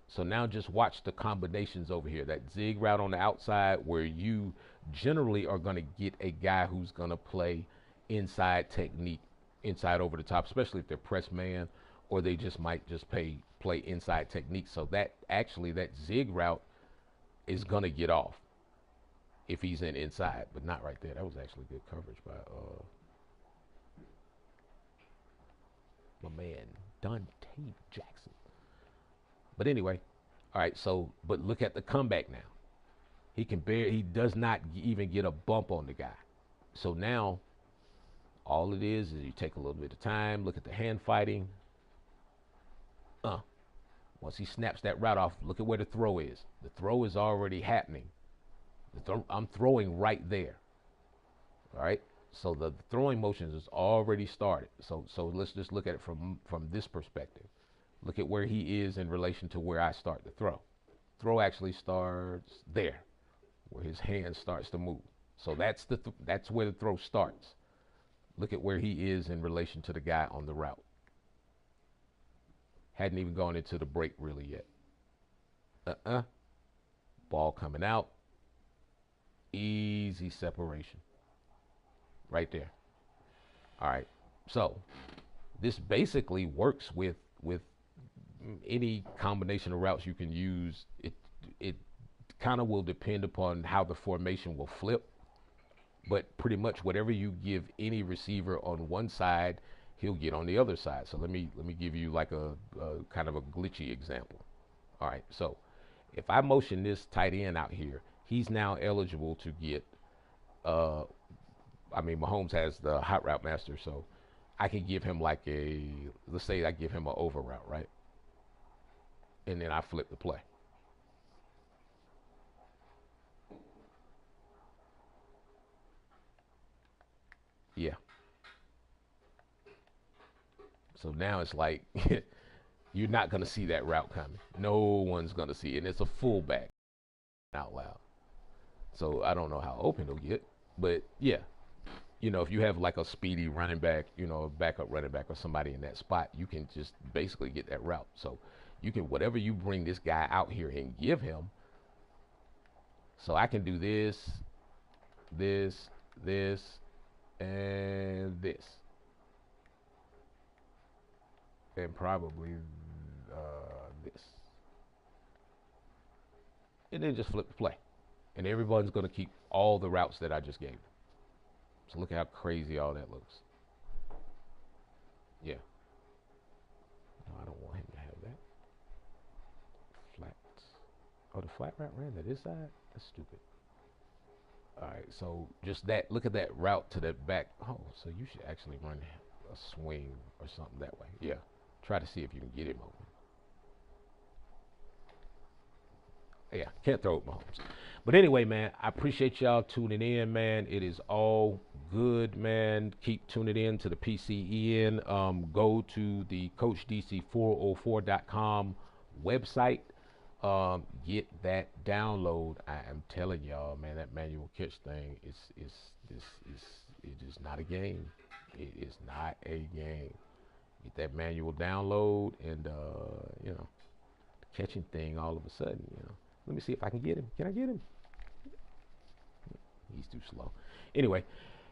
So now just watch the combinations over here. That zig route on the outside where you generally are going to get a guy who's going to play inside technique, inside over the top, especially if they're press man, or they just might just play inside technique. So that zig route is going to get off if he's in inside, but not right there. That was actually good coverage by my man, Dante Jackson. But anyway, all right, so, but look at the comeback now. He does not even get a bump on the guy. So now, all it is you take a little bit of time, look at the hand fighting. Once he snaps that route off, look at where the throw is. The throw is already happening. I'm throwing right there. All right, so the throwing motions is already started. So let's just look at it from this perspective. Look at where he is in relation to where I start the throw. Throw actually starts there, where his hand starts to move. So that's that's where the throw starts. Look at where he is in relation to the guy on the route. Hadn't even gone into the break really yet. Ball coming out. Easy separation. Right there. All right. So this basically works with any combination of routes you can use. It kind of will depend upon how the formation will flip. But pretty much whatever you give any receiver on one side, he'll get on the other side. So let me give you like a kind of a glitchy example. All right, so if I motion this tight end out here, he's now eligible to get. Mahomes has the hot route master, so I can give him like let's say I give him an over route, right? And then I flip the play. Yeah. So now it's like you're not going to see that route coming. No one's going to see it. And it's a fullback out loud. So I don't know how open he'll get. But, yeah, if you have like a speedy running back, a backup running back or somebody in that spot, you can just basically get that route. So you can, whatever you bring this guy out here and give him. So I can do this, and this. And probably this. And then just flip the play. And everyone's going to keep all the routes that I just gave them. So look at how crazy all that looks. Yeah. No, I don't want him to have that. Flat. Oh, the flat route ran to this side? That's stupid. All right, so just that. Look at that route to the back. Oh, so you should actually run a swing or something that way. Yeah. Try to see if you can get him open. Yeah, can't throw it, Mahomes. But anyway, man, I appreciate y'all tuning in, man. It is all good, man. Keep tuning in to the PCEN. Go to the CoachDC404.com website. Get that download. I am telling y'all, man, that manual catch thing it is not a game. It is not a game. Get that manual download and the catching thing all of a sudden, Let me see if I can get him. Can I get him? He's too slow. Anyway,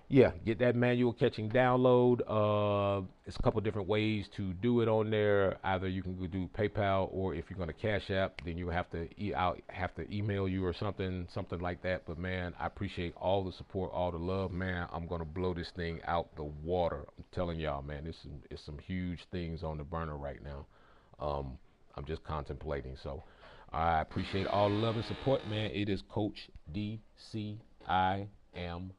yeah, get that manual catching download. It's a couple different ways to do it on there. Either you can go do PayPal, or if you're going to Cash App, then you have to email you or something like that. But man, I appreciate all the support, all the love, man. I'm going to blow this thing out the water. I'm telling y'all, man, it's some huge things on the burner right now. I'm just contemplating. So I appreciate all the love and support, man. It is Coach DC. I am